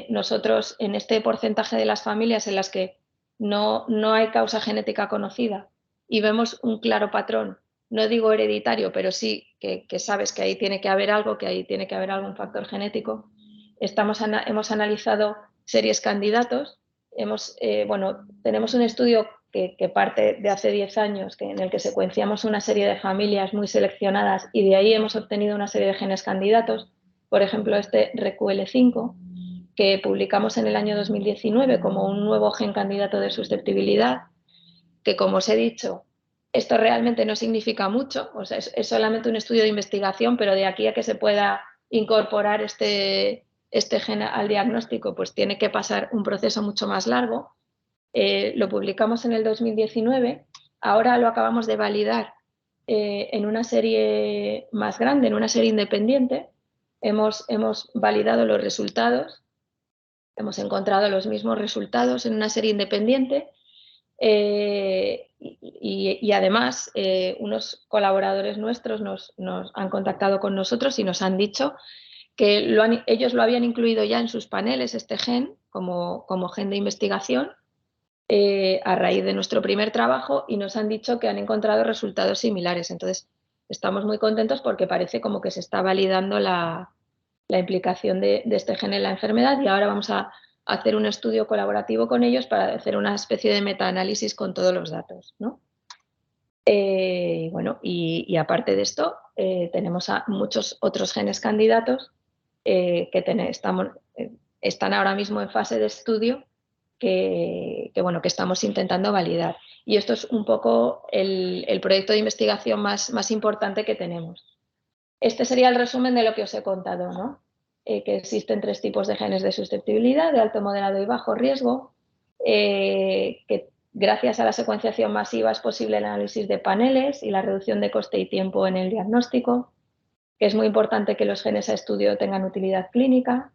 Nosotros, en este porcentaje de las familias en las que no hay causa genética conocida y vemos un claro patrón, no digo hereditario, pero sí que sabes que ahí tiene que haber algo, que ahí tiene que haber algún factor genético, hemos analizado series candidatos. Tenemos un estudio que parte de hace 10 años en el que secuenciamos una serie de familias muy seleccionadas y de ahí hemos obtenido una serie de genes candidatos, por ejemplo este RECUL5, que publicamos en el año 2019 como un nuevo gen candidato de susceptibilidad, que como os he dicho, esto realmente no significa mucho, o sea, es solamente un estudio de investigación, pero de aquí a que se pueda incorporar este gen al diagnóstico, pues tiene que pasar un proceso mucho más largo. Lo publicamos en el 2019, ahora lo acabamos de validar en una serie más grande, en una serie independiente. Hemos validado los resultados, hemos encontrado los mismos resultados en una serie independiente y además unos colaboradores nuestros nos han contactado con nosotros y nos han dicho que ellos lo habían incluido ya en sus paneles, este gen, como gen de investigación, a raíz de nuestro primer trabajo, y nos han dicho que han encontrado resultados similares. Entonces, estamos muy contentos porque parece como que se está validando la implicación de este gen en la enfermedad, y ahora vamos a hacer un estudio colaborativo con ellos para hacer una especie de metaanálisis con todos los datos, ¿no? Bueno, y aparte de esto, tenemos a muchos otros genes candidatos que están ahora mismo en fase de estudio que estamos intentando validar. Y esto es un poco el proyecto de investigación más importante que tenemos. Este sería el resumen de lo que os he contado, ¿no? Que existen 3 tipos de genes de susceptibilidad, de alto, moderado y bajo riesgo, que Gracias a la secuenciación masiva es posible el análisis de paneles y la reducción de coste y tiempo en el diagnóstico, que es muy importante que los genes a estudio tengan utilidad clínica,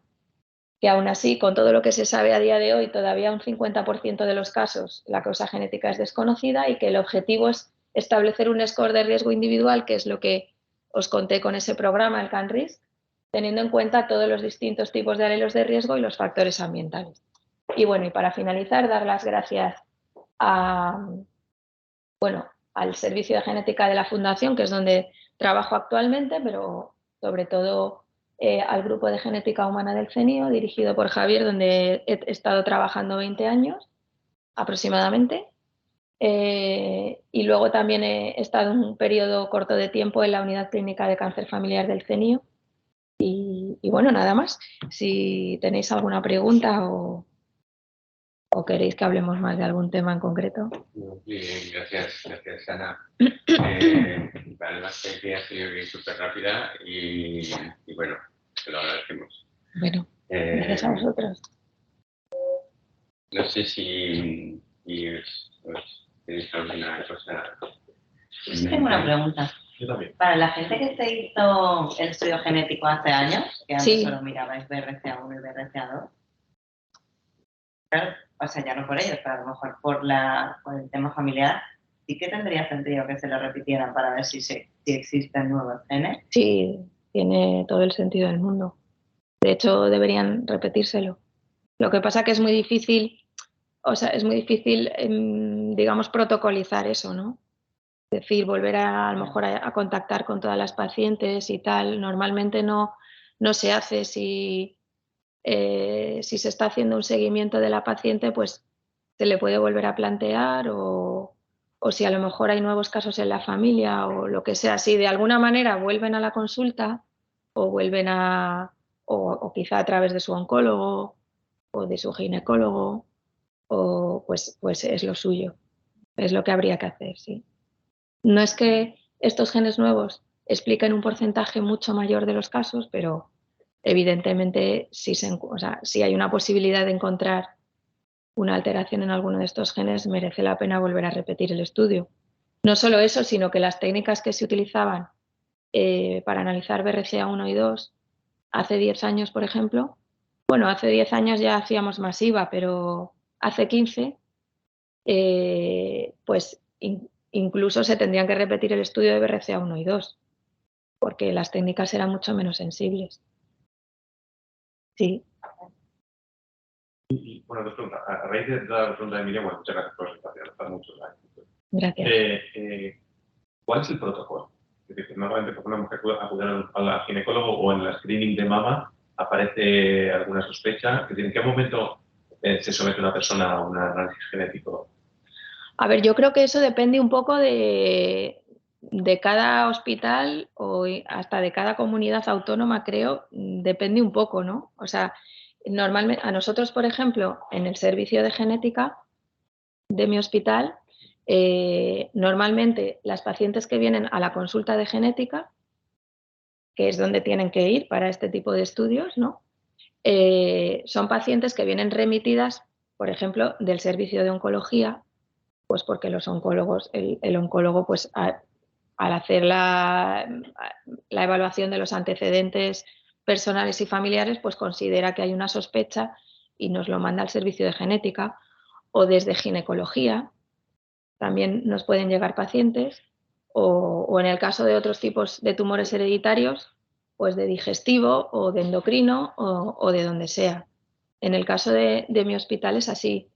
que aún así, con todo lo que se sabe a día de hoy, todavía un 50% de los casos la causa genética es desconocida y que el objetivo es establecer un score de riesgo individual, que es lo que os conté con ese programa, el CanRisk, teniendo en cuenta todos los distintos tipos de alelos de riesgo y los factores ambientales. Y bueno, y para finalizar, dar las gracias al Servicio de Genética de la Fundación, que es donde trabajo actualmente, pero sobre todo al Grupo de Genética Humana del CENIO, dirigido por Javier, donde he estado trabajando 20 años aproximadamente. Y luego también he estado un periodo corto de tiempo en la Unidad Clínica de Cáncer Familiar del CENIO. Y bueno, nada más. Si tenéis alguna pregunta o queréis que hablemos más de algún tema en concreto. Muy bien, gracias Ana. Además que ha sido súper rápida y bueno, te lo agradecemos. Bueno, gracias a vosotros. No sé si tenéis alguna cosa. Yo tengo una pregunta. Yo también. Para la gente que se hizo el estudio genético hace años, que antes Sí. solo mirabais BRCA1 y BRCA2, claro, o sea, ya no por ellos, pero a lo mejor por el tema familiar, sí que tendría sentido que se lo repitieran para ver si existen nuevos genes. Sí, tiene todo el sentido del mundo. De hecho, deberían repetírselo. Lo que pasa que es muy difícil, digamos, protocolizar eso, ¿no? Es decir, volver a lo mejor a contactar con todas las pacientes y tal. Normalmente no se hace. Si se está haciendo un seguimiento de la paciente, pues se le puede volver a plantear o si a lo mejor hay nuevos casos en la familia o lo que sea. Si de alguna manera vuelven a la consulta o vuelven o quizá a través de su oncólogo o de su ginecólogo, pues es lo suyo. Es lo que habría que hacer, sí. No es que estos genes nuevos expliquen un porcentaje mucho mayor de los casos, pero evidentemente si hay una posibilidad de encontrar una alteración en alguno de estos genes, merece la pena volver a repetir el estudio. No solo eso, sino que las técnicas que se utilizaban para analizar BRCA1 y 2 hace 10 años, por ejemplo, bueno, hace 10 años ya hacíamos masiva, pero hace 15, pues incluso se tendrían que repetir el estudio de BRCA1 y 2, porque las técnicas eran mucho menos sensibles. Sí. Y bueno, dos preguntas. A raíz de la pregunta de Miriam, bueno, muchas gracias por la presentación, está mucho like. Gracias. ¿Cuál es el protocolo? Es decir, normalmente cuando una mujer acude al ginecólogo o en el screening de mama aparece alguna sospecha. ¿En qué momento se somete una persona a un análisis genético? A ver, yo creo que eso depende un poco de cada hospital o hasta de cada comunidad autónoma, creo, depende un poco, ¿no? O sea, normalmente a nosotros, por ejemplo, en el servicio de genética de mi hospital, normalmente las pacientes que vienen a la consulta de genética, que es donde tienen que ir para este tipo de estudios, ¿no? Son pacientes que vienen remitidas, por ejemplo, del servicio de oncología, pues porque los oncólogos, el oncólogo, pues al hacer la evaluación de los antecedentes personales y familiares, pues considera que hay una sospecha y nos lo manda al servicio de genética. O desde ginecología también nos pueden llegar pacientes, o en el caso de otros tipos de tumores hereditarios, pues de digestivo o de endocrino o de donde sea. En el caso de mi hospital es así.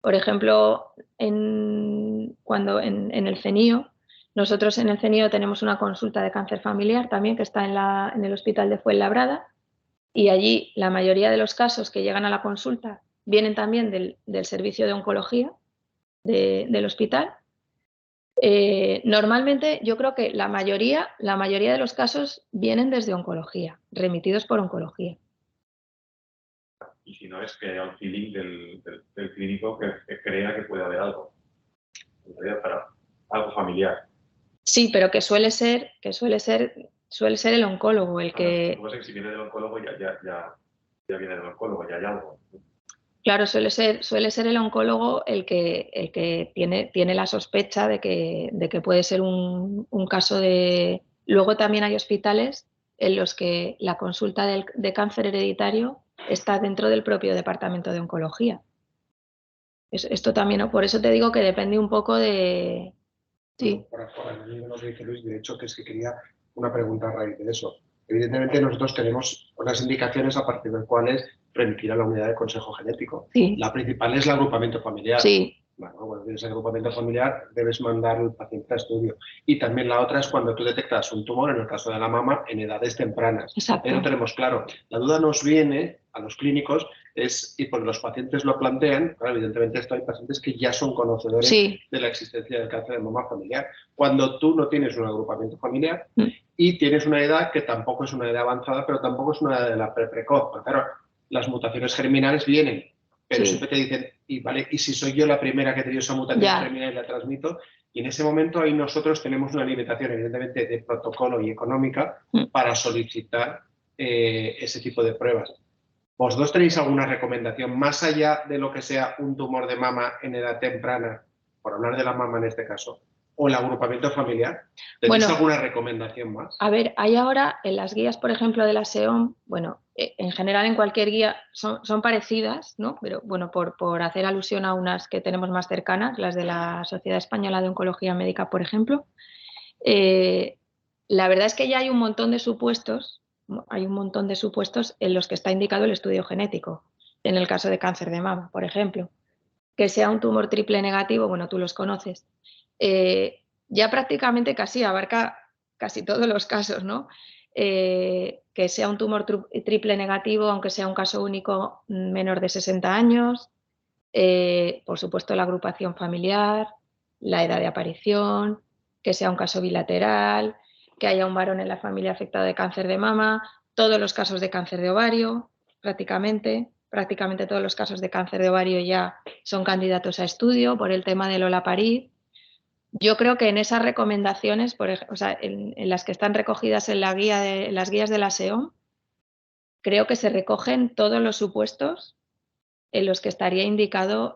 Por ejemplo, en el CENIO, nosotros en el CENIO tenemos una consulta de cáncer familiar también que está en el hospital de Fuenlabrada, y allí la mayoría de los casos que llegan a la consulta vienen también del servicio de oncología del hospital. Normalmente yo creo que la mayoría de los casos vienen desde oncología, remitidos por oncología. Y si no, es que haya un feeling del clínico que crea que puede haber algo. Para algo familiar. Sí, pero que suele ser el oncólogo el que... Lo que pasa es que si viene del oncólogo ya viene del oncólogo, ya hay algo. Claro, suele ser el oncólogo el que tiene la sospecha de que puede ser un caso de... Luego también hay hospitales en los que la consulta de cáncer hereditario está dentro del propio departamento de oncología. Esto también, ¿no? Por eso te digo que depende un poco de... Sí. Por añadir lo que dice Luis, de hecho, que es que quería una pregunta a raíz de eso. Evidentemente nosotros tenemos unas indicaciones a partir de las cuales remitir a la unidad de consejo genético. Sí. La principal es el agrupamiento familiar. Sí. Bueno, tienes el agrupamiento familiar, debes mandar al paciente a estudio. Y también la otra es cuando tú detectas un tumor, en el caso de la mama, en edades tempranas. Exacto. Ahí lo tenemos claro. La duda nos viene a los clínicos, y porque los pacientes lo plantean, claro, evidentemente esto hay pacientes que ya son conocedores Sí. de la existencia del cáncer de mama familiar. Cuando tú no tienes un agrupamiento familiar Mm. y tienes una edad que tampoco es una edad avanzada, pero tampoco es una edad de la precoz. Claro, las mutaciones germinales vienen, pero Sí. siempre te dicen, ¿y si soy yo la primera que he tenido esa mutación Ya. germinal y la transmito? Y en ese momento ahí nosotros tenemos una limitación, evidentemente, de protocolo y económica para solicitar ese tipo de pruebas. ¿Vosotros tenéis alguna recomendación más allá de lo que sea un tumor de mama en edad temprana, por hablar de la mama en este caso, o el agrupamiento familiar? ¿Tenéis Bueno, alguna recomendación más? A ver, hay ahora en las guías, por ejemplo, de la SEOM, bueno, en general en cualquier guía son parecidas, ¿no? Pero bueno, por hacer alusión a unas que tenemos más cercanas, las de la Sociedad Española de Oncología Médica, por ejemplo, la verdad es que ya hay un montón de supuestos, en los que está indicado el estudio genético, en el caso de cáncer de mama, por ejemplo, que sea un tumor triple negativo, bueno, tú los conoces, ya prácticamente casi abarca casi todos los casos, ¿no? Que sea un tumor triple negativo, aunque sea un caso único menor de 60 años, por supuesto la agrupación familiar, la edad de aparición, que sea un caso bilateral, que haya un varón en la familia afectado de cáncer de mama, todos los casos de cáncer de ovario, prácticamente todos los casos de cáncer de ovario ya son candidatos a estudio por el tema del olaparib. Yo creo que en esas recomendaciones, o sea, en las que están recogidas en las guías de la SEOM, creo que se recogen todos los supuestos en los que estaría indicado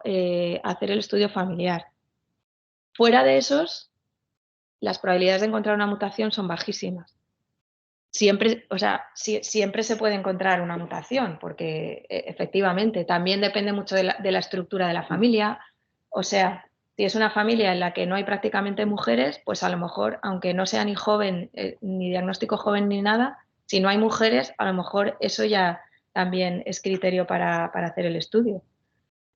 hacer el estudio familiar. Fuera de esos, las probabilidades de encontrar una mutación son bajísimas. Siempre se puede encontrar una mutación, porque efectivamente también depende mucho de la estructura de la familia. O sea, si es una familia en la que no hay prácticamente mujeres, pues a lo mejor, aunque no sea ni joven, ni diagnóstico joven ni nada, si no hay mujeres, a lo mejor eso ya también es criterio para hacer el estudio.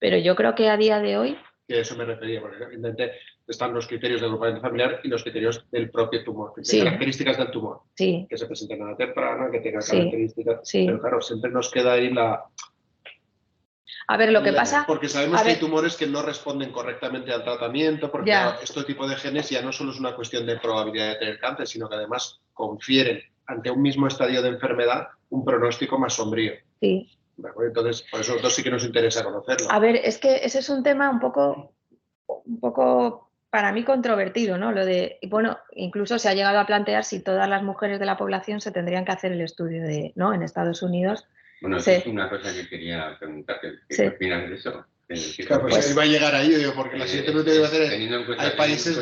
Pero yo creo que a día de hoy... Que a eso me refería, porque evidentemente están los criterios de agrupamiento familiar y los criterios del propio tumor, Sí. características del tumor, Sí. que se presenten a la temprana, que tengan Sí. características, Sí. pero claro, siempre nos queda ahí A ver, lo que pasa... Porque sabemos que hay tumores que no responden correctamente al tratamiento, porque claro, este tipo de genes ya no solo es una cuestión de probabilidad de tener cáncer, sino que además confieren ante un mismo estadio de enfermedad un pronóstico más sombrío. Sí. Entonces, por eso nosotros sí que nos interesa conocerlo. A ver, es que ese es un tema un poco para mí controvertido, ¿no? Lo de, bueno, incluso se ha llegado a plantear si todas las mujeres de la población se tendrían que hacer el estudio ¿no? En Estados Unidos. Bueno, eso es una cosa que quería preguntarte. ¿Qué opinas de eso? Claro, pues iba a llegar ahí, digo, porque la siguiente pregunta que iba a hacer es, hay países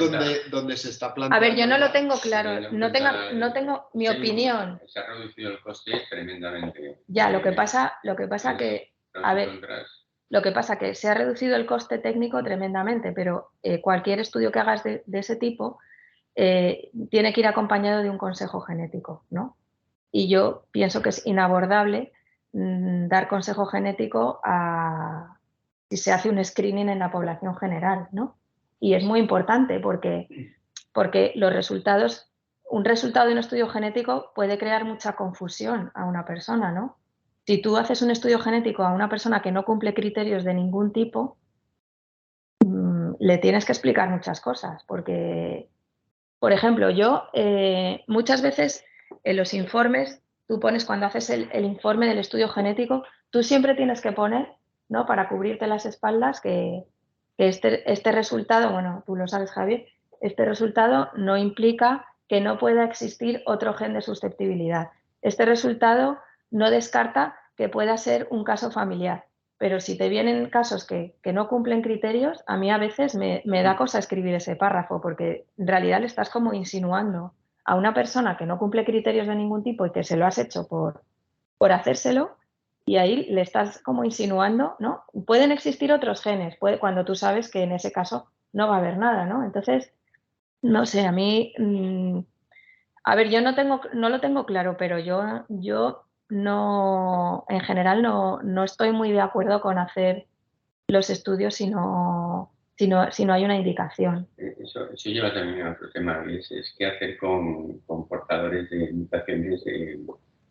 donde se está planteando... A ver, yo no lo tengo claro, no tengo mi opinión. Se ha reducido el coste tremendamente. Ya, lo que pasa que, a ver, lo que pasa que se ha reducido el coste técnico tremendamente, pero cualquier estudio que hagas de ese tipo tiene que ir acompañado de un consejo genético, ¿no? Y yo pienso que es inabordable dar consejo genético si se hace un screening en la población general, ¿no? Y es muy importante porque los resultados, un resultado de un estudio genético puede crear mucha confusión a una persona, ¿no? Si tú haces un estudio genético a una persona que no cumple criterios de ningún tipo, le tienes que explicar muchas cosas, porque, por ejemplo, yo muchas veces en los informes, tú pones cuando haces el informe del estudio genético, tú siempre tienes que poner, ¿no? Para cubrirte las espaldas, que este resultado, bueno, tú lo sabes, Javier, este resultado no implica que no pueda existir otro gen de susceptibilidad. Este resultado no descarta que pueda ser un caso familiar. Pero si te vienen casos que no cumplen criterios, a mí a veces me da cosa escribir ese párrafo, porque en realidad le estás como insinuando a una persona que no cumple criterios de ningún tipo y que se lo has hecho por hacérselo, y ahí le estás como insinuando, ¿no? Pueden existir otros genes, cuando tú sabes que en ese caso no va a haber nada, ¿no? Entonces, no sé, a mí, a ver, yo no lo tengo claro, pero yo no, en general no estoy muy de acuerdo con hacer los estudios si no hay una indicación. Eso lleva también a otro tema, es qué hacer con portadores de mutaciones de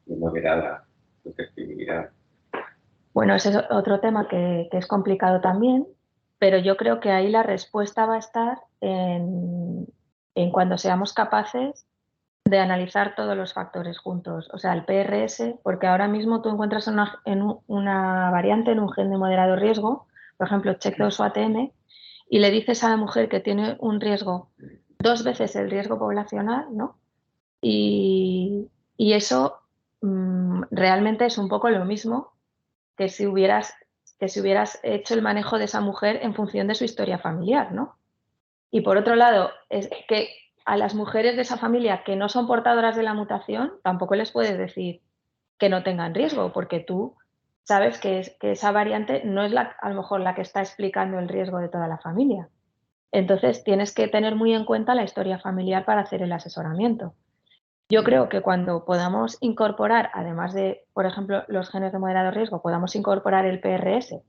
moderada susceptibilidad. Bueno, ese es otro tema que es complicado también, pero yo creo que ahí la respuesta va a estar en cuando seamos capaces de analizar todos los factores juntos. O sea, el PRS, porque ahora mismo tú encuentras una variante en un gen de moderado riesgo, por ejemplo, CHEK2 o ATM, y le dices a la mujer que tiene un riesgo 2 veces el riesgo poblacional, ¿no? Y eso realmente es un poco lo mismo que si hubieras hecho el manejo de esa mujer en función de su historia familiar, ¿no? Y por otro lado, es que a las mujeres de esa familia que no son portadoras de la mutación, tampoco les puedes decir que no tengan riesgo, porque tú sabes que esa variante no es a lo mejor la que está explicando el riesgo de toda la familia. Entonces, tienes que tener muy en cuenta la historia familiar para hacer el asesoramiento. Yo creo que cuando podamos incorporar, además de, por ejemplo, los genes de moderado riesgo, podamos incorporar el PRS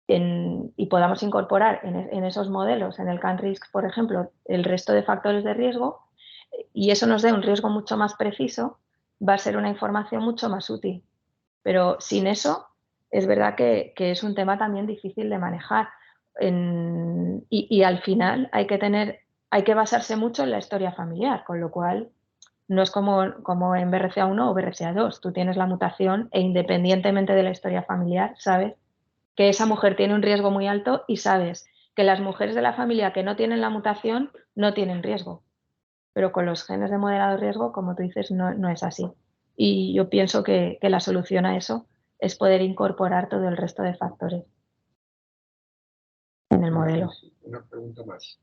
y podamos incorporar en esos modelos, en el CAN-RISC, por ejemplo, el resto de factores de riesgo, y eso nos dé un riesgo mucho más preciso, va a ser una información mucho más útil. Pero sin eso, es verdad que es un tema también difícil de manejar. Y al final hay que basarse mucho en la historia familiar, con lo cual no es como en BRCA1 o BRCA2. Tú tienes la mutación e independientemente de la historia familiar, sabes que esa mujer tiene un riesgo muy alto y sabes que las mujeres de la familia que no tienen la mutación no tienen riesgo. Pero con los genes de moderado riesgo, como tú dices, no es así. Y yo pienso que la solución a eso es poder incorporar todo el resto de factores en el modelo. Una pregunta más.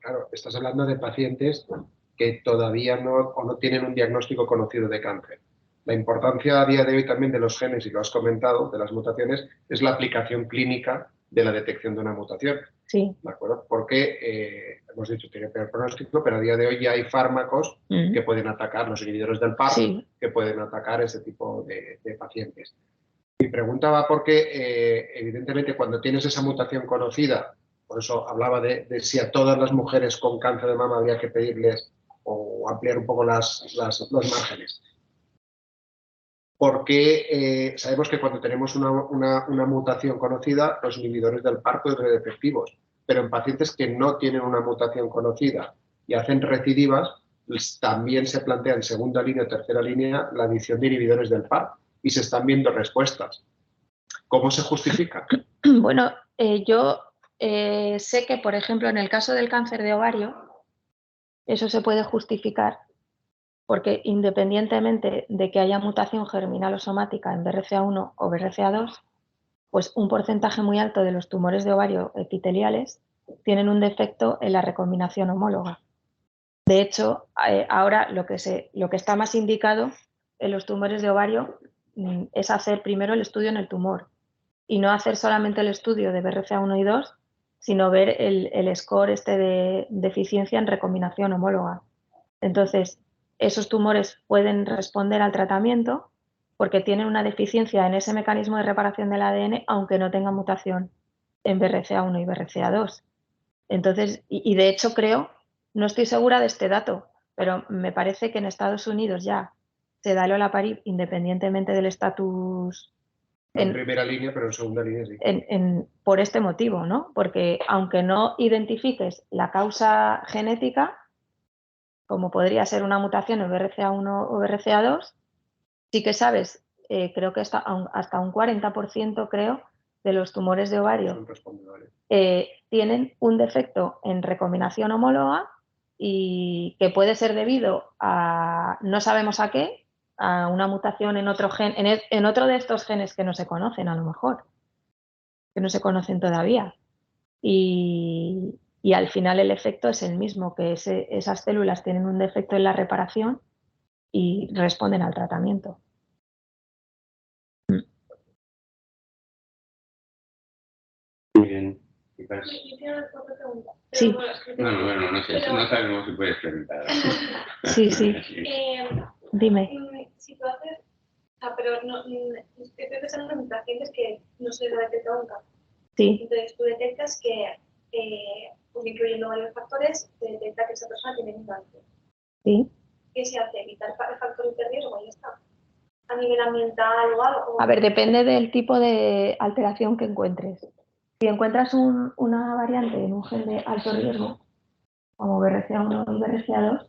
Claro, estás hablando de pacientes que todavía no tienen un diagnóstico conocido de cáncer. La importancia a día de hoy también de los genes, y lo has comentado, de las mutaciones, es la aplicación clínica de la detección de una mutación. Sí. ¿De acuerdo? Porque, hemos dicho, tiene peor pronóstico, pero a día de hoy ya hay fármacos que pueden atacar, los inhibidores del PARP, que pueden atacar ese tipo de pacientes. Mi pregunta va porque, evidentemente, cuando tienes esa mutación conocida, por eso hablaba de si a todas las mujeres con cáncer de mama habría que pedirles o ampliar un poco los márgenes. Porque sabemos que cuando tenemos una mutación conocida, los inhibidores del PARP pueden ser efectivos, pero en pacientes que no tienen una mutación conocida y hacen recidivas, pues también se plantea en segunda línea o tercera línea la adición de inhibidores del PARP y se están viendo respuestas. ¿Cómo se justifica? Bueno, yo sé que, por ejemplo, en el caso del cáncer de ovario, eso se puede justificar porque independientemente de que haya mutación germinal o somática en BRCA1 o BRCA2, pues un porcentaje muy alto de los tumores de ovario epiteliales tienen un defecto en la recombinación homóloga. De hecho, ahora lo que está más indicado en los tumores de ovario es hacer primero el estudio en el tumor y no hacer solamente el estudio de BRCA1 y 2, sino ver el score de deficiencia en recombinación homóloga. Entonces, esos tumores pueden responder al tratamiento porque tienen una deficiencia en ese mecanismo de reparación del ADN, aunque no tengan mutación en BRCA1 y BRCA2. Entonces, y de hecho creo, no estoy segura de este dato, pero me parece que en Estados Unidos ya se da el olaparib independientemente del estatus. En primera línea, pero en segunda línea sí. Por este motivo, ¿no? Porque aunque no identifiques la causa genética, como podría ser una mutación en BRCA1 o BRCA2, sí que sabes, creo que hasta un 40%, creo, de los tumores de ovario tienen un defecto en recombinación homóloga y que puede ser debido a, no sabemos a qué, a una mutación en otro gen, en otro de estos genes que no se conocen a lo mejor. que no se conocen todavía. Y al final el efecto es el mismo, que esas células tienen un defecto en la reparación y responden al tratamiento. Muy bien. Sí. Bueno, no sé, no sabemos si puedes preguntar. Sí. Dime. Si tú haces, pero no, estoy pensando en pacientes que no se les ha detectado un cáncer. Sí. Entonces tú detectas que, pues incluyendo varios factores, te detecta que esa persona tiene un cáncer. Sí. ¿Qué se hace? ¿Evitar factores de riesgo? Ya está. ¿A nivel ambiental o algo? A ver, depende del tipo de alteración que encuentres. Si encuentras una variante en un gen de alto riesgo, como BRCA1 y BRCA2,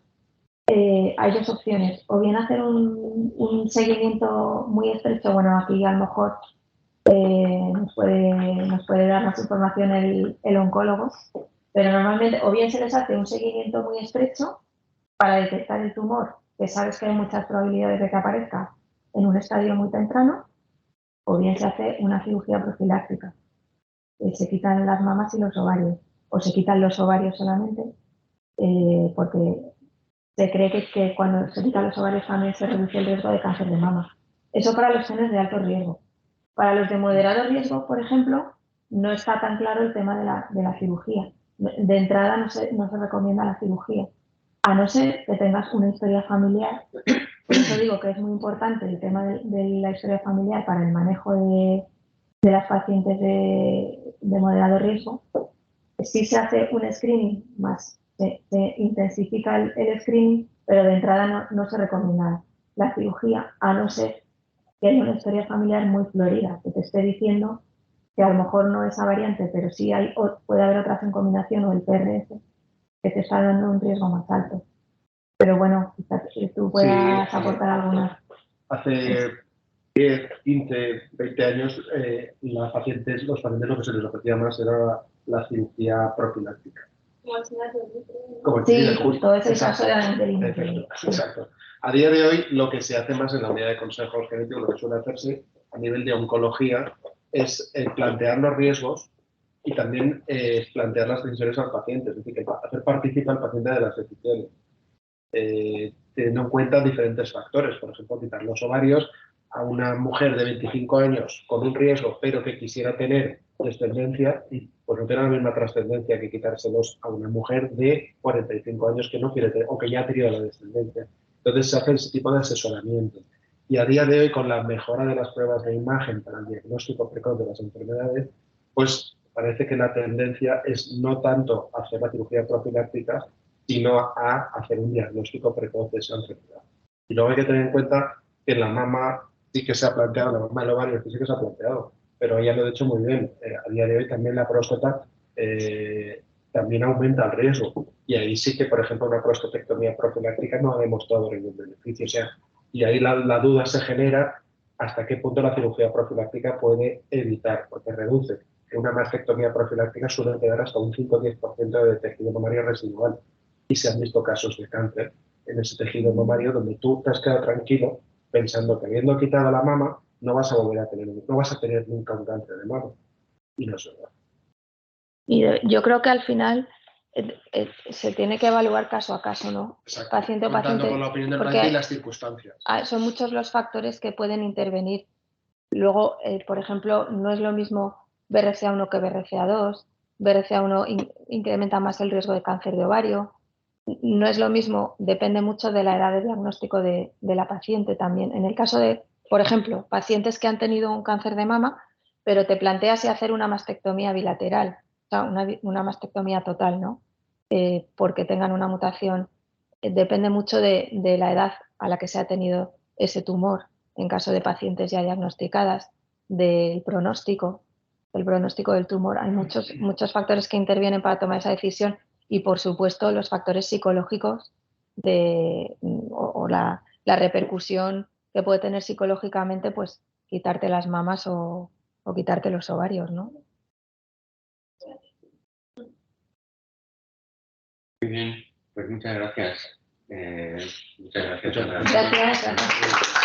hay dos opciones. O bien hacer un seguimiento muy estrecho, bueno, aquí a lo mejor nos puede dar más información el oncólogo, pero normalmente o bien se les hace un seguimiento muy estrecho para detectar el tumor, que sabes que hay muchas probabilidades de que aparezca en un estadio muy temprano, o bien se hace una cirugía profiláctica. Se quitan las mamas y los ovarios, o se quitan los ovarios solamente, porque se cree que cuando se quitan los ovarios también se reduce el riesgo de cáncer de mama. Eso para los genes de alto riesgo. Para los de moderado riesgo, por ejemplo, no está tan claro el tema de la cirugía. De entrada no se recomienda la cirugía, a no ser que tengas una historia familiar. Por eso digo que es muy importante el tema de la historia familiar para el manejo de las pacientes de moderado riesgo. Sí se hace un screening más, se intensifica el screening, pero de entrada no se recomienda la cirugía, a no ser que haya una historia familiar muy florida, que te esté diciendo que a lo mejor no esa variante, pero sí puede haber otras en combinación o el PRS, que te está dando un riesgo más alto. Pero bueno, quizás tú puedas aportar algunas. Hace 10, 15, 20 años, los pacientes lo que se les ofrecía más era la cirugía profiláctica. Sí, justo, es el caso de Angelina. Exacto. A día de hoy, lo que se hace más en la unidad de consejos genéticos, lo que suele hacerse a nivel de oncología, es plantear los riesgos y también plantear las decisiones al paciente, es decir, que hacer participar al paciente de las decisiones, teniendo en cuenta diferentes factores, por ejemplo, quitar los ovarios a una mujer de 25 años con un riesgo, pero que quisiera tener descendencia, y pues no tiene la misma trascendencia que quitárselos a una mujer de 45 años que no quiere tener, o que ya ha tenido la descendencia. Entonces se hace ese tipo de asesoramiento. Y a día de hoy, con la mejora de las pruebas de imagen para el diagnóstico precoz de las enfermedades, pues parece que la tendencia es no tanto hacer la cirugía profiláctica, sino a hacer un diagnóstico precoz de esa enfermedad. Y luego hay que tener en cuenta que la mama sí que se ha planteado, la mama del ovario sí que se ha planteado, pero ella lo ha hecho muy bien. A día de hoy también la próstata también aumenta el riesgo. Y ahí sí que, por ejemplo, una prostatectomía profiláctica no ha demostrado ningún beneficio. O sea, y ahí la duda se genera hasta qué punto la cirugía profiláctica puede evitar, porque reduce. En una mastectomía profiláctica suele quedar hasta un 5 o 10% de tejido mamario residual. Y se han visto casos de cáncer en ese tejido mamario donde tú te has quedado tranquilo pensando que habiendo quitado la mama no vas a volver a tener, no vas a tener nunca un cáncer de mama. Y no es verdad. Y yo creo que al final se tiene que evaluar caso a caso, ¿no? Exacto. Paciente o Contando paciente. con la opinión del paciente y las circunstancias. Son muchos los factores que pueden intervenir. Luego, por ejemplo, no es lo mismo BRCA1 que BRCA2. BRCA1 incrementa más el riesgo de cáncer de ovario. No es lo mismo, depende mucho de la edad de diagnóstico de la paciente también. En el caso de, por ejemplo, pacientes que han tenido un cáncer de mama, pero te planteas si hacer una mastectomía bilateral, o sea, una mastectomía total, ¿no? Porque tengan una mutación. Depende mucho de la edad a la que se ha tenido ese tumor, en caso de pacientes ya diagnosticadas, del pronóstico del tumor. Hay muchos factores que intervienen para tomar esa decisión y, por supuesto, los factores psicológicos o la repercusión que puede tener psicológicamente, pues quitarte las mamas o quitarte los ovarios, ¿no? Muy bien, pues muchas gracias. Muchas gracias. Gracias.